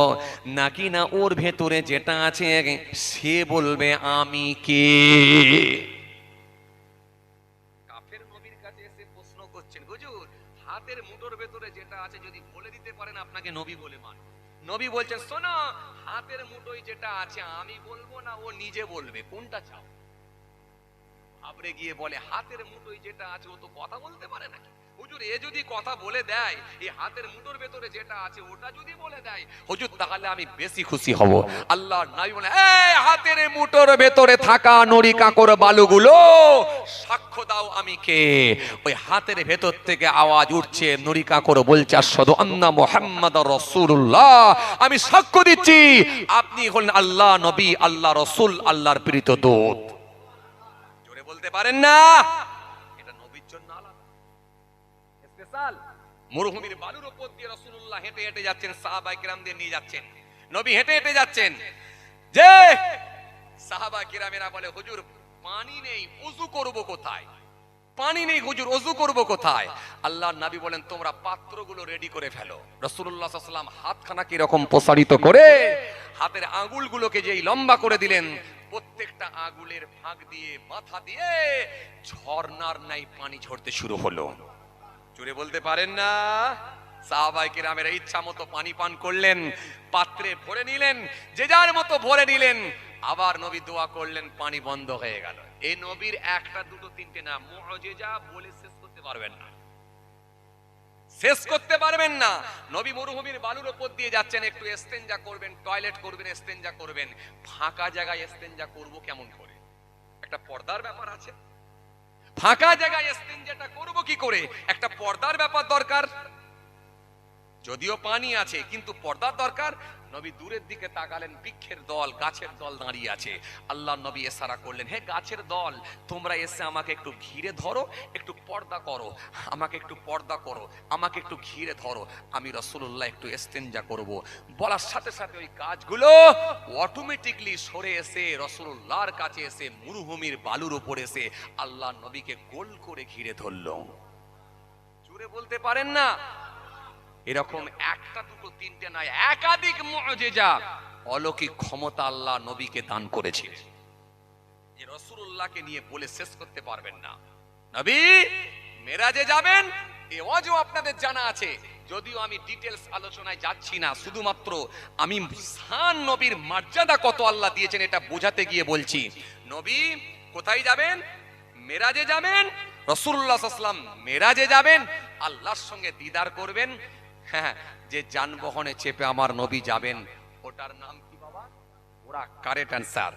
নাকি না ওর ভেতরে যেটা আছে সে বলবে আমি কে? কাফের নবীর কাছে এসে প্রশ্ন করছেন, হুজুর হাতের মুঠোর ভেতরে যেটা আছে যদি বলে দিতে পারেন আপনাকে নবী বলে মান। নবী বলছেন শোনো, হাতের মুঠোয় যেটা আছে আমি বলবো না ও নিজে বলবে, কোনটা চাও? আপনি গিয়ে বলে হাতের মুঠোয় যেটা আছে ও তো কথা বলতে পারে নাকি? হুজুর এ যদি কথা বলে দেয়, এই হাতের মুঠোর ভেতরে যেটা আছে ওটা যদি বলে দেয় হুজুর তাহলে আমি বেশি খুশি হব। আল্লাহর নবী বলে এই হাতের মুঠোর ভেতরে থাকা নুরি কাকর বালুগুলো সাক্ষ্য দাও আমি কে। ওই হাতের ভেতর থেকে আওয়াজ উঠছে, নুরি কাকর বলছে আশহাদু আন্না মুহাম্মাদুর রাসূলুল্লাহ, আমি সাক্ষ্য দিচ্ছি আপনি হলেন আল্লাহ নবী, আল্লাহ রাসূল, আল্লাহর প্রেরিত দূত। জোরে বলতে পারেন না? এটা নবীর জন্য আলাদা স্পেশাল। মরুভূমির বালুর উপর দিয়ে রাসূলুল্লাহ হেঁটে হেঁটে যাচ্ছেন, সাহাবায়ে কেরামদের নিয়ে যাচ্ছেন, নবী হেঁটে হেঁটে যাচ্ছেন, যে সাহাবায়ে কেরামেরা বলে হুজুর পানি নেই, ওযু করব কোথায়? পানি নেই হুজুর, ওযু করব কোথায়? আল্লাহর নবী বলেন তোমরা পাত্রগুলো রেডি করে ফেলো। রাসূলুল্লাহ সাল্লাল্লাহু আলাইহি ওয়াসাল্লাম হাতখানা কি রকম প্রসারিত করে হাতের আঙ্গুলগুলোকে যেই লম্বা করে দিলেন, প্রত্যেকটা আঙ্গুলের ফাঁক দিয়ে মাথা দিয়ে ঝর্ণার ন্যায় পানি ঝরতে শুরু হলো। জোরে বলতে পারেন না? সাহাবায়ে কেরামেরা ইচ্ছা মতো পানি পান করলেন, পাত্রে ভরে নিলেন, যে যার মতো ভরে নিলেন। আবার নবী দোয়া করলেন, পানি বন্ধ হয়ে গেল। এই নবীর একটা দুটো তিনটে না, মুআজিজা বলে শেষ করতে পারবেন না, শেষ করতে পারবেন না। নবী মরুভূমির বালুর উপর দিয়ে যাচ্ছেন, একটু ইস্তেনজা করবেন, টয়লেট করবেন, ইস্তেনজা করবেন। ফাঁকা জায়গায় ইস্তেনজা করব কেমন করে? একটা পর্দার ব্যাপার আছে। ফাঁকা জায়গায় ইস্তেনজাটা করব কি করে? একটা পর্দার ব্যাপার দরকার। যদিও পানি আছে কিন্তু পর্দার দরকার। নবী দূরের দিকে তাকালেন, বৃক্ষের দল, গাছের দল দাঁড়িয়ে আছে। আল্লাহ নবী ইশারা করলেন, হে গাছের দল তোমরা এসে আমাকে একটু ঘিরে ধরো, একটু পর্দা করো, আমাকে একটু পর্দা করো, আমাকে একটু ঘিরে ধরো, আমি রাসূলুল্লাহ একটু ইস্তেনজা করব। বলার সাথে সাথে ওই গাছগুলো অটোমেটিকলি সরে এসে রাসূলুল্লাহর কাছে এসে মরুভূমির বালুর উপর এসে আল্লাহ নবীকে গোল করে ঘিরে ধরল। জোরে বলতে পারেন না? এরকম একটা দুটো তিনটে নয়, একাধিক মুআজিজা, অলৌকিক ক্ষমতা আল্লাহ নবীকে দান করেছে, যে রাসূলুল্লাহকে নিয়ে বলে শেষ করতে পারবেন না। নবী মেরাজে যাবেন, এই ওয়াজও আপনাদের জানা আছে, যদিও আমি ডিটেইলস আলোচনায় যাচ্ছি না, শুধুমাত্র আমি শান নবীর মর্যাদা কত আল্লাহ দিয়েছেন এটা বোঝাতে গিয়ে বলছি। নবী কোথায় যাবেন? মেরাজে যাবেন। রাসূলুল্লাহ সাল্লাল্লাহু আলাইহি ওয়াসাল্লাম মেরাজে যাবেন, আল্লাহর সঙ্গে দিদার করবেন। হ্যাঁ, যে যানবাহনে চেপে আমার নবী যাবেন ওটার নাম কি বাবা? ওরা কারেক্ট অ্যানসার।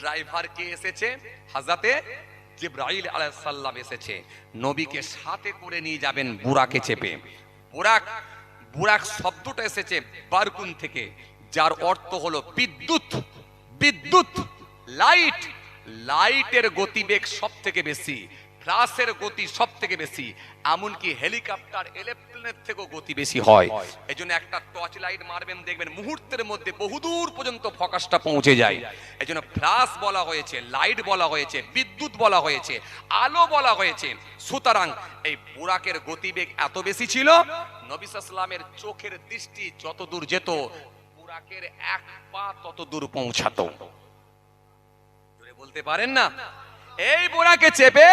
ড্রাইভার কে এসেছে? হযরতে জিবরাইল আলাইহিস সালাম এসেছে, নবীকে সাথে করে নিয়ে যাবেন বুরাকে চেপে। বুরাক, বুরাক শব্দটা এসেছে বারকুন থেকে, যার অর্থ হলো বিদ্যুৎ। বিদ্যুৎ, লাইট। লাইটের গতিবেগ সব থেকে বেশি, ফ্লাশের গতি সব থেকে বেশি, এমনকি হেলিকপ্টার এরোপ্লেনের থেকেও গতি বেশি হয়। এই জন্য একটা টর্চ লাইট মারবেন, দেখবেন মুহূর্তের মধ্যে বহুদূর পর্যন্ত ফোকাসটা পৌঁছে যায়। এই জন্য ফ্লাশ বলা হয়েছে, লাইট বলা হয়েছে, বিদ্যুৎ বলা হয়েছে, আলো বলা হয়েছে। সুতরাং এই বুরাকের গতিবেগ এত বেশি ছিল, নবী সাল্লাল্লাহু আলাইহি ওয়াসাল্লামের চোখের দৃষ্টি যত দূর যেত বুরাকের এক পা তত দূর পৌঁছাতো। বলতে পারেন না? এই বোরাকে চেপে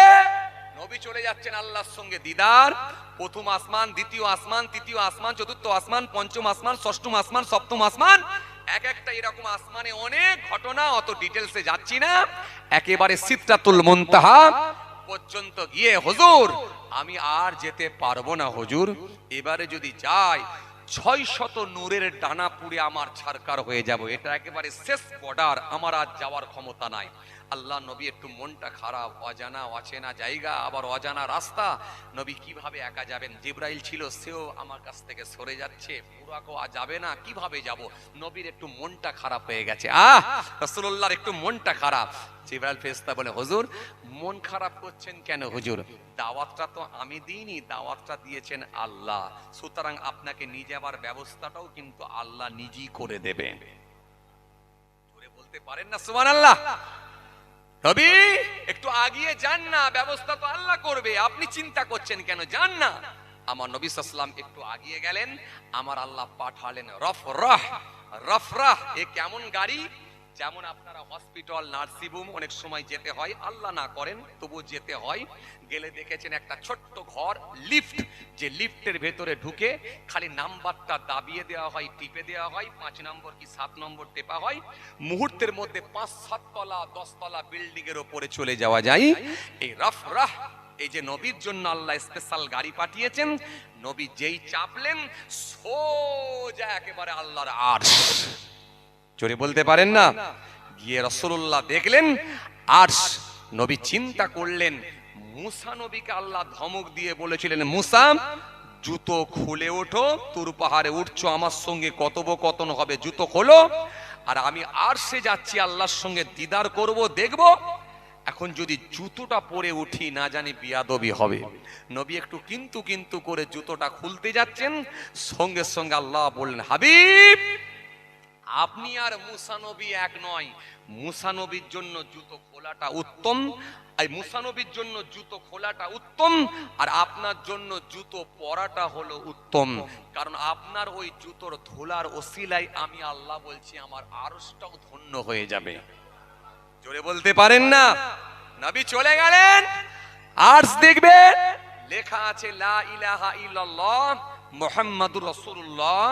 নবী চলে যাচ্ছেন আল্লাহর সঙ্গে দিদার। প্রথম আসমান, দ্বিতীয় আসমান, তৃতীয় আসমান, চতুর্থ আসমান, পঞ্চম আসমান, ষষ্ঠম আসমান, সপ্তম আসমান, এক একটা এরকম আসমানে অনেক ঘটনা, অত ডিটেলসে যাচ্ছি না। একেবারে সিদরাতুল মুনতাহা পর্যন্ত গিয়ে হুজুর আমি আর যেতে পারবো না হুজুর, এবারে যদি যাই 600 নূরের ডানা পুড়ে আমার ছারকার হয়ে যাব, এটা একেবারে শেষ বর্ডার, আমার আর যাওয়ার ক্ষমতা নাই। আল্লাহ নবী একটু মনটা খারাপ, অজানা অচেনা জায়গা, আবার অজানা রাস্তা, নবী কিভাবে একা যাবেন? জিবরাইল ছিল, সেও আমার কাছ থেকে সরে যাচ্ছে, বুরাকও যাবে না, কিভাবে যাব? নবীর একটু মনটা খারাপ হয়ে গেছে। রাসূলুল্লাহর একটু মনটা খারাপ। জিবরাইল ফেরেশতা বলে, হুজুর মন খারাপ করছেন কেন হুজুর? দাওয়াতটা তো আমি দিইনি, দাওয়াতটা দিয়েছেন আল্লাহ, সুতরাং আপনাকে নিয়ে যাবার ব্যবস্থাটাও কিন্তু আল্লাহ নিজেই করে দেবে। জোরে বলতে পারেন না সুবহানাল্লাহ? নবী একটু আগিয়ে যান না, ব্যবস্থা তো আল্লাহ করবে, আপনি চিন্তা করছেন কেন, যান না। আমার নবী সাল্লাল্লাহু আলাইহি ওয়াসাল্লাম একটু আগিয়ে গেলেন, আমার আল্লাহ পাঠালেন রফরাহ। রফরাহ এ কেমন গাড়ি? যেমন আপনারা হসপিটাল, নার্সিংহোম অনেক সময় যেতে হয়, আল্লাহ না করেন তবু যেতে হয়, গেলে দেখেছেন একটা ছোট্ট ঘর, লিফট, যে লিফটের ভেতরে ঢুকে খালি নাম্বারটা দাবিয়ে দেওয়া হয়, টিপে দেওয়া হয়, 5 নম্বর কি 7 নম্বর টেপা হয়, মুহূর্তের মধ্যে 5-7 তলা 10 তলা বিল্ডিং এর উপরে চলে যাওয়া যায়। এই রফরাহ, এই যে নবীর জন্য আল্লাহ স্পেশাল গাড়ি পাঠিয়েছেন, নবী যেই চাপলেন সোজা একেবারে আল্লাহর আরশ। জোরে বলতে পারেন না? গিয়ে রাসূলুল্লাহ দেখলেন আরশ। নবী চিন্তা করলেন, মুসা নবীকে আল্লাহ ধমক দিয়ে বলেছিলেন, মুসা জুতো খুলে ওঠো, তুর পাহাড়ে উঠছো, আমার সঙ্গে কথোপকথন হবে, জুতো খোলো, আর আমি আরশে যাচ্ছি, আল্লাহর সঙ্গে দিদার করব, দেখব। এখন যদি জুতোটা পরে উঠি, না জানি বিয়াদবি হবে। নবী একটু কিন্তু কিন্তু করে জুতোটা খুলতে যাচ্ছেন, সঙ্গে সঙ্গে আল্লাহ বললেন, হাবিব আপনি আর মুসা নবী এক নয়, মুসা নবীর জন্য জুতো খোলাটা উত্তম, এই মুসা নবীর জন্য জুতো খোলাটা উত্তম, আর আপনার জন্য জুতো পরাটা হলো উত্তম, কারণ আপনার ওই জুতোর ধুলার ওসিলায় আমি আল্লাহ বলছি আমার আরশটাও ধন্য হয়ে যাবে। জোরে বলতে পারেন না? নবী চলে গেলেন, আরশ দেখবেন লেখা আছে লা ইলাহা ইল্লাল্লাহ মুহাম্মাদুর রাসূলুল্লাহ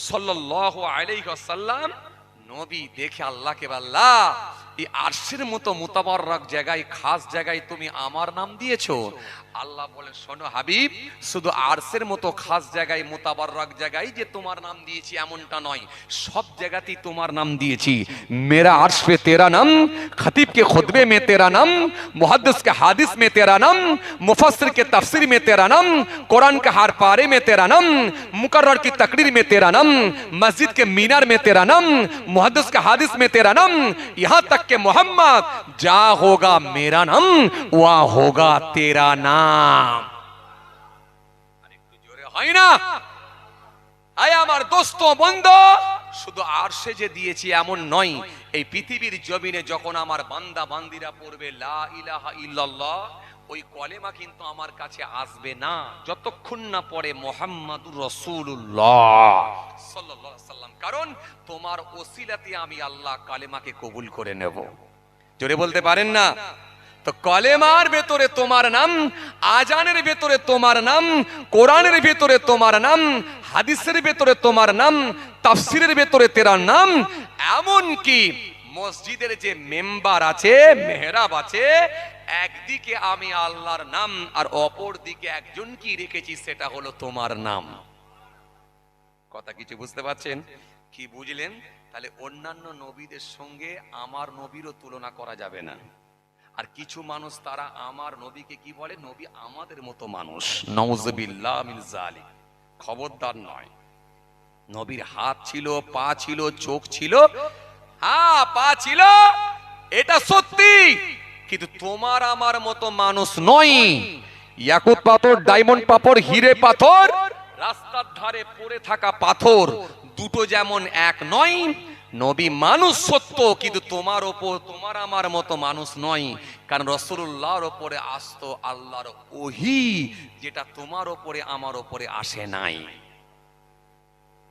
সাল্লাল্লাহু আলাইহি ওয়াসাল্লাম। নবী দেখে আল্লাহকে বললা, এই আরশের মতো মুতাবাররক জায়গায়, খাস জায়গায় তুমি আমার নাম দিয়েছো। আল্লাহ বলে, শোনো হাবিব, শুধু আরশের মতো খাস জায়গায়, মুতাবাররক জায়গায় যে তোমার নাম দিয়েছি এমনটা নয়, সব জায়গাতেই তোমার নাম দিয়েছি। মেরা আরশ पे तेरा नाम, खतीब के खुतबे में तेरा नाम, मुहद्दिस के हादिस में तेरा नाम, मुफस्सिर के तफसीर में तेरा नाम, कुरान के हर पारे में तेरा नाम, मुकर्रर की तकरीर में तेरा नाम, मस्जिद के मीनार में तेरा नाम, मुहद्दिस के हादिस में तेरा नाम, यहाँ तक के मोहम्मद जा होगा मेरा नाम, वहाँ होगा तेरा नाम। আরেকটু জোরে হয় না? আয় আমার দোস্ত বন্ধু, শুধু আরশে যে দিয়েছি এমন নয়, এই পৃথিবীর জমিনে যখন আমার বান্দা বান্দিরা পড়বে লা ইলাহা ইল্লাল্লাহ, ওই কলেমা কিন্তু আমার কাছে আসবে না যতক্ষণ না পড়ে মুহাম্মাদুর রাসূলুল্লাহ সাল্লাল্লাহু আলাইহি ওয়াসাল্লাম, কারণ তোমার ওসিলাতে আমি আল্লাহ কালেমাকে কবুল করে নেব। জোরে বলতে পারেন না? তো কলেমার ভেতরে তোমার নাম, আজানের ভেতরে তোমার নাম, কোরআনের ভেতরে তোমার নাম, হাদিসের ভেতরে তোমার নাম, তাফসীরের ভেতরে তেরা নাম, এমন কি মসজিদের যে মেম্বার আছে, মেহরাব আছে, একদিকে আমি আল্লাহর নাম আর অপর দিকে একজন কি রেখেছি, সেটা হলো তোমার নাম। কথা কিছু বুঝতে পারছেন? কি বুঝলেন? তাহলে অন্যান্য নবীদের সঙ্গে আমার নবীরও তুলনা করা যাবে না। আর কিছু মানুষ তারা আমার নবীকে কি বলে, নবী আমাদের মতো মানুষ, নাউযুবিল্লাহ মিন যালিক। খবরদার নয়। নবীর হাত ছিল, পা ছিল, চোখ ছিল, হ্যাঁ পা ছিল, এটা সত্যি, কিন্তু তোমার আমার মতো মানুষ নয়। ইয়াকুত পাথর, ডায়মন্ড পাথর, হিরে পাথর, রাস্তার ধারে পড়ে থাকা পাথর, দুটো যেমন এক নয়। নবী মানুষ সত্য, কিন্তু তোমার আমার মতো মানুষ নয়, কারণ রাসূলুল্লাহর উপরে আসতো আল্লাহর ওহী, যেটা তোমার উপরে আমার উপরে আসে নাই।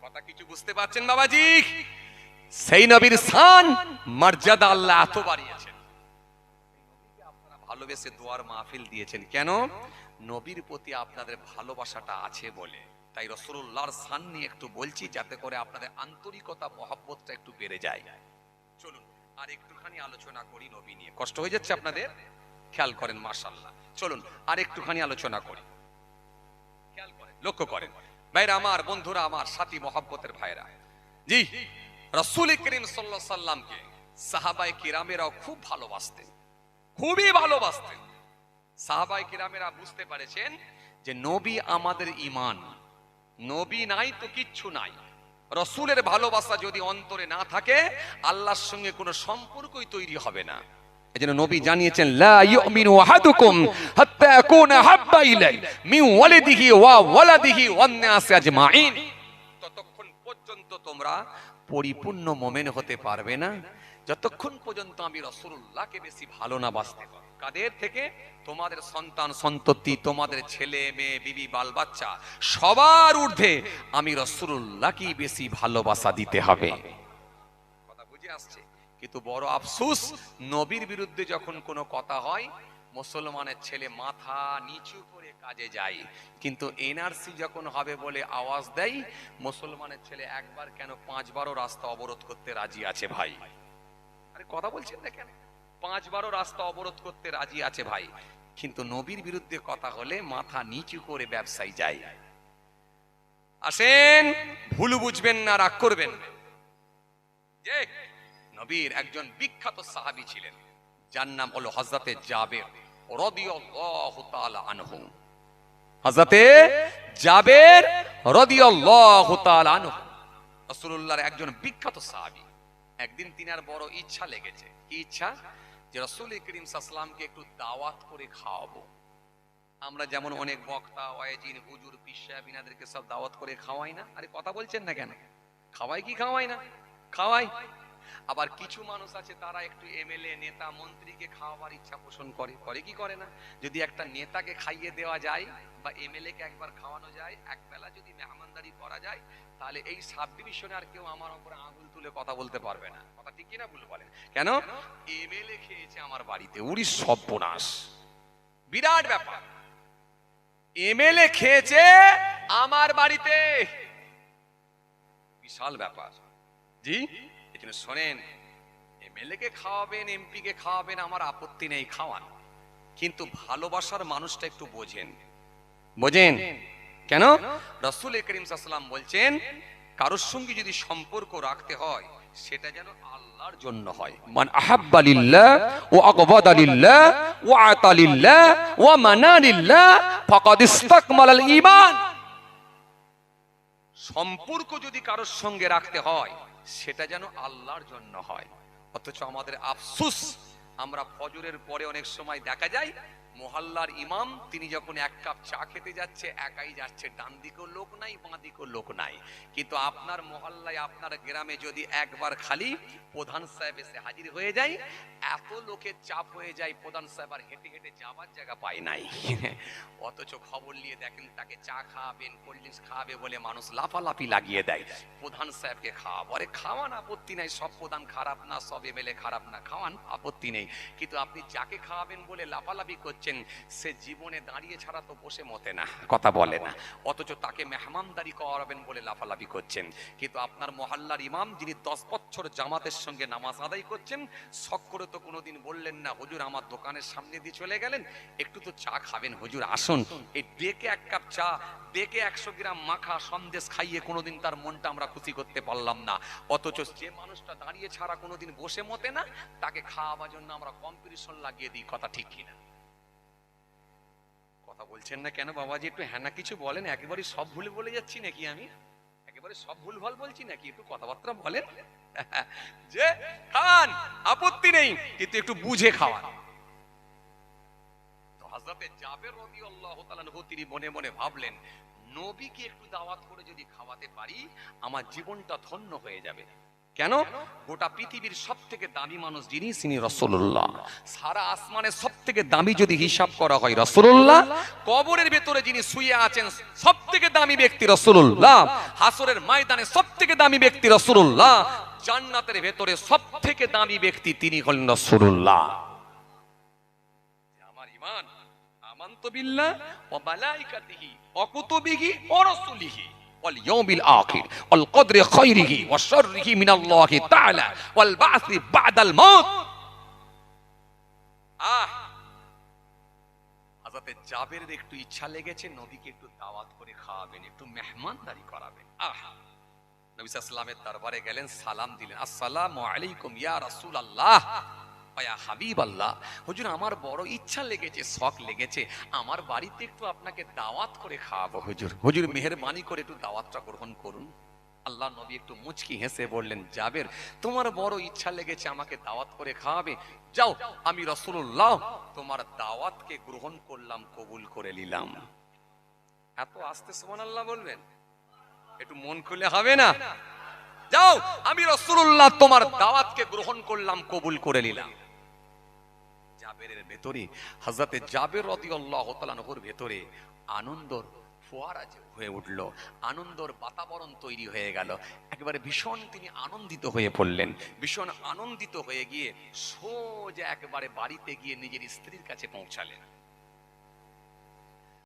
কথা কিছু বুঝতে পারছেন বাবাজি? সেই নবীর শান মর্যাদা আল্লাহ এত বাড়িয়েছেন, আপনারা ভালোবেসে দোয়ার মাহফিল দিয়েছেন কেন? নবীর প্রতি আপনাদের ভালোবাসাটা আছে বলে। তাই রাসূলুল্লাহর শান নিয়ে একটু বলছি, যাতে করে আপনাদের আন্তরিকতা, মহব্বতটা একটু বেড়ে যায়। চলুন আর একটুখানি আলোচনা করি নবী নিয়ে। কষ্ট হয়ে যাচ্ছে আপনাদের? খেয়াল করেন, মাশাআল্লাহ। চলুন আর একটুখানি আলোচনা করি। খেয়াল করেন, লক্ষ্য করেন ভাইরা আমার, বন্ধুরা আমার, সাথী মহব্বতের ভাইরা, জি রাসূল করিম সাল্লাল্লাহু আলাইহি সাল্লামকে সাহাবায়ে কিরামেরাও খুব ভালোবাসতেন, খুবই ভালোবাসতেন। সাহাবায়ে কিরামেরা বুঝতে পারেছেন যে নবী আমাদের ঈমান, নবী নাই তো কিচ্ছু নাই। রাসূলের ভালোবাসা যদি অন্তরে না থাকে, আল্লাহর সঙ্গে কোনো সম্পর্কই তৈরি হবে না। এজন্য নবী জানিয়েছেন লা ইউমিনু আহাদুকুম হাত্তা ইয়াকুনা হাব্বা ইলাই মিন ওয়ালিদিহি ওয়া ওয়ালাদিহি ওয়ান নাস আজমাইন। ততক্ষণ পর্যন্ত তোমরা পরিপূর্ণ মুমিন হতে পারবে না যতক্ষণ পর্যন্ত আমি রাসূলুল্লাহকে বেশি ভালো না বাসতে পারো। কাদের থেকে? তোমাদের সন্তান সন্ততি, তোমাদের ছেলে মেয়ে, বিবি বাল বাচ্চা, সবার ঊর্ধ্বে আমি রাসূলুল্লাহকে বেশি ভালোবাসা দিতে হবে। কথা বুঝে আসছে? কিন্তু বড় আফসোস, নবীর বিরুদ্ধে যখন কোনো কথা হয় মুসলমানের ছেলে মাথা নিচু করে কাজে যায়, কিন্তু এনআরসি যখন হবে বলে আওয়াজ দেয়, মুসলমানের ছেলে একবার কেন 5বারও রাস্তা অবরোধ করতে রাজি আছে ভাই। আরে কথা বলছেন না কেন? 5বারও রাস্তা অবরোধ করতে রাজি আছে ভাই, কিন্তু নবীর বিরুদ্ধে কথা হলে মাথা নিচু করে ব্যবসায়ী যায়। আসেন, ভুল বুঝবেন না, রাগ করবেন না। যে নবীর একজন বিখ্যাত সাহাবী ছিলেন, যার নাম হলো হযরতে জাবের রাদিয়াল্লাহু তাআলা আনহু। হযরতে জাবের রাদিয়াল্লাহু তাআলা আনহু রাসূলুল্লাহর একজন বিখ্যাত সাহাবী। একদিন তিনার বড় ইচ্ছা লেগেছে। কি ইচ্ছা? যে রাসূল করিম সাল্লাল্লাহু আলাইহি ওয়াসাল্লামকে একটু দাওয়াত করে খাওয়াবো। আমরা যেমন অনেক বক্তা, ওয়াইজিন, হুজুর, পীর সাহেব ইনাদেরকে সব দাওয়াত করে খাওয়াই না? আরে কথা বলছেন না কেন? খাওয়াই কি খাওয়াই না? খাওয়াই। আবার কিছু মানুষ আছে তারা একটু এমএলএ, নেতা, মন্ত্রীকে খাওয়াবার ইচ্ছা পোষণ করে। করে কি করে না? যদি একটা নেতাকে খাইয়ে দেওয়া যায় বা এমএলএ কে একবার খাওয়ানো যায়, একবেলা যদি মেহমানদারি করা যায়, তাহলে এই সাব ডিভিশনে আর কেউ আমার উপরে আঙুল তুলে কথা বলতে পারবে না। কথা ঠিক কি না ভুল বলেন? কেন? এমএলএ খেয়েছে আমার বাড়িতে, উড়ি সর্বনাশ, বিরাট ব্যাপার। এমএলএ খেয়েছে আমার বাড়িতে, বিশাল ব্যাপার। জি, এখানে শোনেন, এমএলএ কে খাওয়াবেন, এমপি কে খাওয়াবেন, আমার আপত্তি নেই, খাওয়ান, কিন্তু ভালোবাসার মানুষটা একটু বোঝেন। বোঝেন কেন? রাসূল করিম সাল্লাল্লাহু আলাইহি ওয়াসাল্লাম বলছেন, কারোর সঙ্গে যদি সম্পর্ক রাখতে হয় সেটা যেন আল্লাহর জন্য হয়। মান আহাব্বা লিল্লাহ ওয়া আগবাদা লিল্লাহ ওয়া আতা লিল্লাহ ওয়া মানা লিল্লাহ ফাকাদ ইসতাকমালাল ঈমান। সম্পর্ক যদি কারোর সঙ্গে রাখতে হয় সেটা যেন আল্লাহর জন্য হয়। অথচ আমাদের আফসোস, আমরা ফজরের পরে অনেক সময় দেখা যায় মহল্লার ইমাম তিনি যখন এক কাপ চা খেতে যাচ্ছে, একাই যাচ্ছে, ডান দিকেও লোক নাই, বাঁ দিকেও লোক নাই। কিন্তু আপনার মহল্লায়, আপনার গ্রামে যদি একবার খালি প্রধান সাহেব এসে হাজির হয়ে যায়, এত লোকের চাপ হয়ে যায়, প্রধান সাহেব আর হেঁটে হেঁটে যাবার জায়গা পায় নাই। অথচ খবর নিয়ে দেখেন তাকে চা খাওয়াবেন, কোল্ড ড্রিঙ্কস খাওয়াবে বলে মানুষ লাফালাফি লাগিয়ে দেয়, প্রধান সাহেবকে খাওয়াবো। আরে খাওয়ান, আপত্তি নাই, সব প্রধান খারাপ না, সব এমএলএ খারাপ না, খাওয়ান, আপত্তি নেই। কিন্তু আপনি যাকে খাওয়াবেন বলে লাফালাফি করছেন, সে জীবনে দাঁড়িয়ে ছাড়া তো বসে মতে না, কথা বলে না, অথচ তাকে মেহমানদারি করাবেন বলে লাফালাফি করছেন। কিন্তু আপনার মহল্লার ইমাম যিনি 10 বছর জামাতের সঙ্গে নামাজ আদায় করছেন, শখ করে তো কোনোদিন বললেন না, হুজুর আমার দোকানের সামনে দিয়ে চলে গেলেন, একটু তো চা খাবেন, হুজুর আসুন, এই ডেকে এক কাপ চা, ডেকে 100 গ্রাম মাখা সন্দেশ খাইয়ে কোনোদিন তার মনটা আমরা খুশি করতে পারলাম না। অথচ যে মানুষটা দাঁড়িয়ে ছাড়া কোনোদিন বসে মতে না, তাকে খাওয়াবার জন্য আমরা কম্পিটিশন লাগিয়ে দিই। কথা ঠিক কিনা? কথা বলছেন না কেন বাবাজি? একটু হ্যাঁ না কিছু বলেন। একেবারে সব ভুল বলে যাচ্ছি নাকি? আমি একেবারে সব ভুলভাল বলছি নাকি? একটু কথাবার্তা বলেন। যে খান, আপত্তি নেই, কিন্তু একটু বুঝে খাওয়ান। তো হযরতে জাবের রাদিয়াল্লাহু তাআলা আনহু তিনি মনে মনে ভাবলেন, নবীকে একটু দাওয়াত করে যদি খাওয়াতে পারি, আমার জীবনটা ধন্য হয়ে যাবে। কেন? গোটা পৃথিবীর সবথেকে দামি মানুষ যিনি, তিনি রাসূলুল্লাহ। সারা আসমানের সবথেকে দামি যদি হিসাব করা হয় রাসূলুল্লাহ। কবরের ভেতরে যিনি শুয়ে আছেন সবথেকে দামি ব্যক্তি রাসূলুল্লাহ। হাসরের ময়দানে সবথেকে দামি ব্যক্তি রাসূলুল্লাহ। জান্নাতের ভেতরে সবথেকে দামি ব্যক্তি তিনি হলেন রাসূলুল্লাহ। আমার ঈমান, আমানতু বিল্লাহ ওয়া মালাইকাতিহি ওয়া কুতুবিহি ওয়া রাসূলিহি ওয়াল ইয়াউমিল আখির ওয়াল কদরি খাইরিহি ওয়া শাররিহি মিনাল্লাহি তাআলা ওয়াল বা'সি বা'দাল মাউত। হযরত জাবেরের একটু ইচ্ছা লেগেছে, নবীকে একটু দাওয়াত করে খাওয়াবেন, একটু মেহমানদারি করাবেন। নবী সাল্লাল্লাহু আলাইহি ওয়াসাল্লামের দরবারে গেলেন, সালাম দিলেন, আসসালামু আলাইকুম ইয়া রাসূলুল্লাহ ইয়া হাবিবাল্লাহ। হুজুর আমার বড় ইচ্ছা লেগেছে, শখ লেগেছে, আমার বাড়িতে একটু আপনাকে দাওয়াত করে খাওয়াবো হুজুর। হুজুর মেহেরবানি করে একটু দাওয়াতটা গ্রহণ করুন। আল্লাহ নবী একটু মুচকি হেসে বললেন, জাবের তোমার বড় ইচ্ছা লেগেছে আমাকে দাওয়াত করে খাওয়াবে, যাও আমি রাসূলুল্লাহ তোমার দাওয়াতকে গ্রহণ করলাম, কবুল করে নিলাম। এত আস্তে সুবহানাল্লাহ বলবেন? একটু মন খুলে হবে না? যাও আমি রাসূলুল্লাহ তোমার দাওয়াতকে গ্রহণ করলাম, কবুল করে নিলাম। জাবেরের ভেতরে, হযরতে জাবের রাদিয়াল্লাহু তাআলা আনহুর ভেতরে আনন্দর ফোয়ারা হয়ে উঠল, আনন্দর বাতাবরণ তৈরি হয়ে গেল। একেবারে ভীষণ তিনি আনন্দিত হয়ে পড়লেন। ভীষণ আনন্দিত হয়ে গিয়ে সোজা একেবারে বাড়িতে গিয়ে নিজের স্ত্রীর কাছে পৌঁছালেন।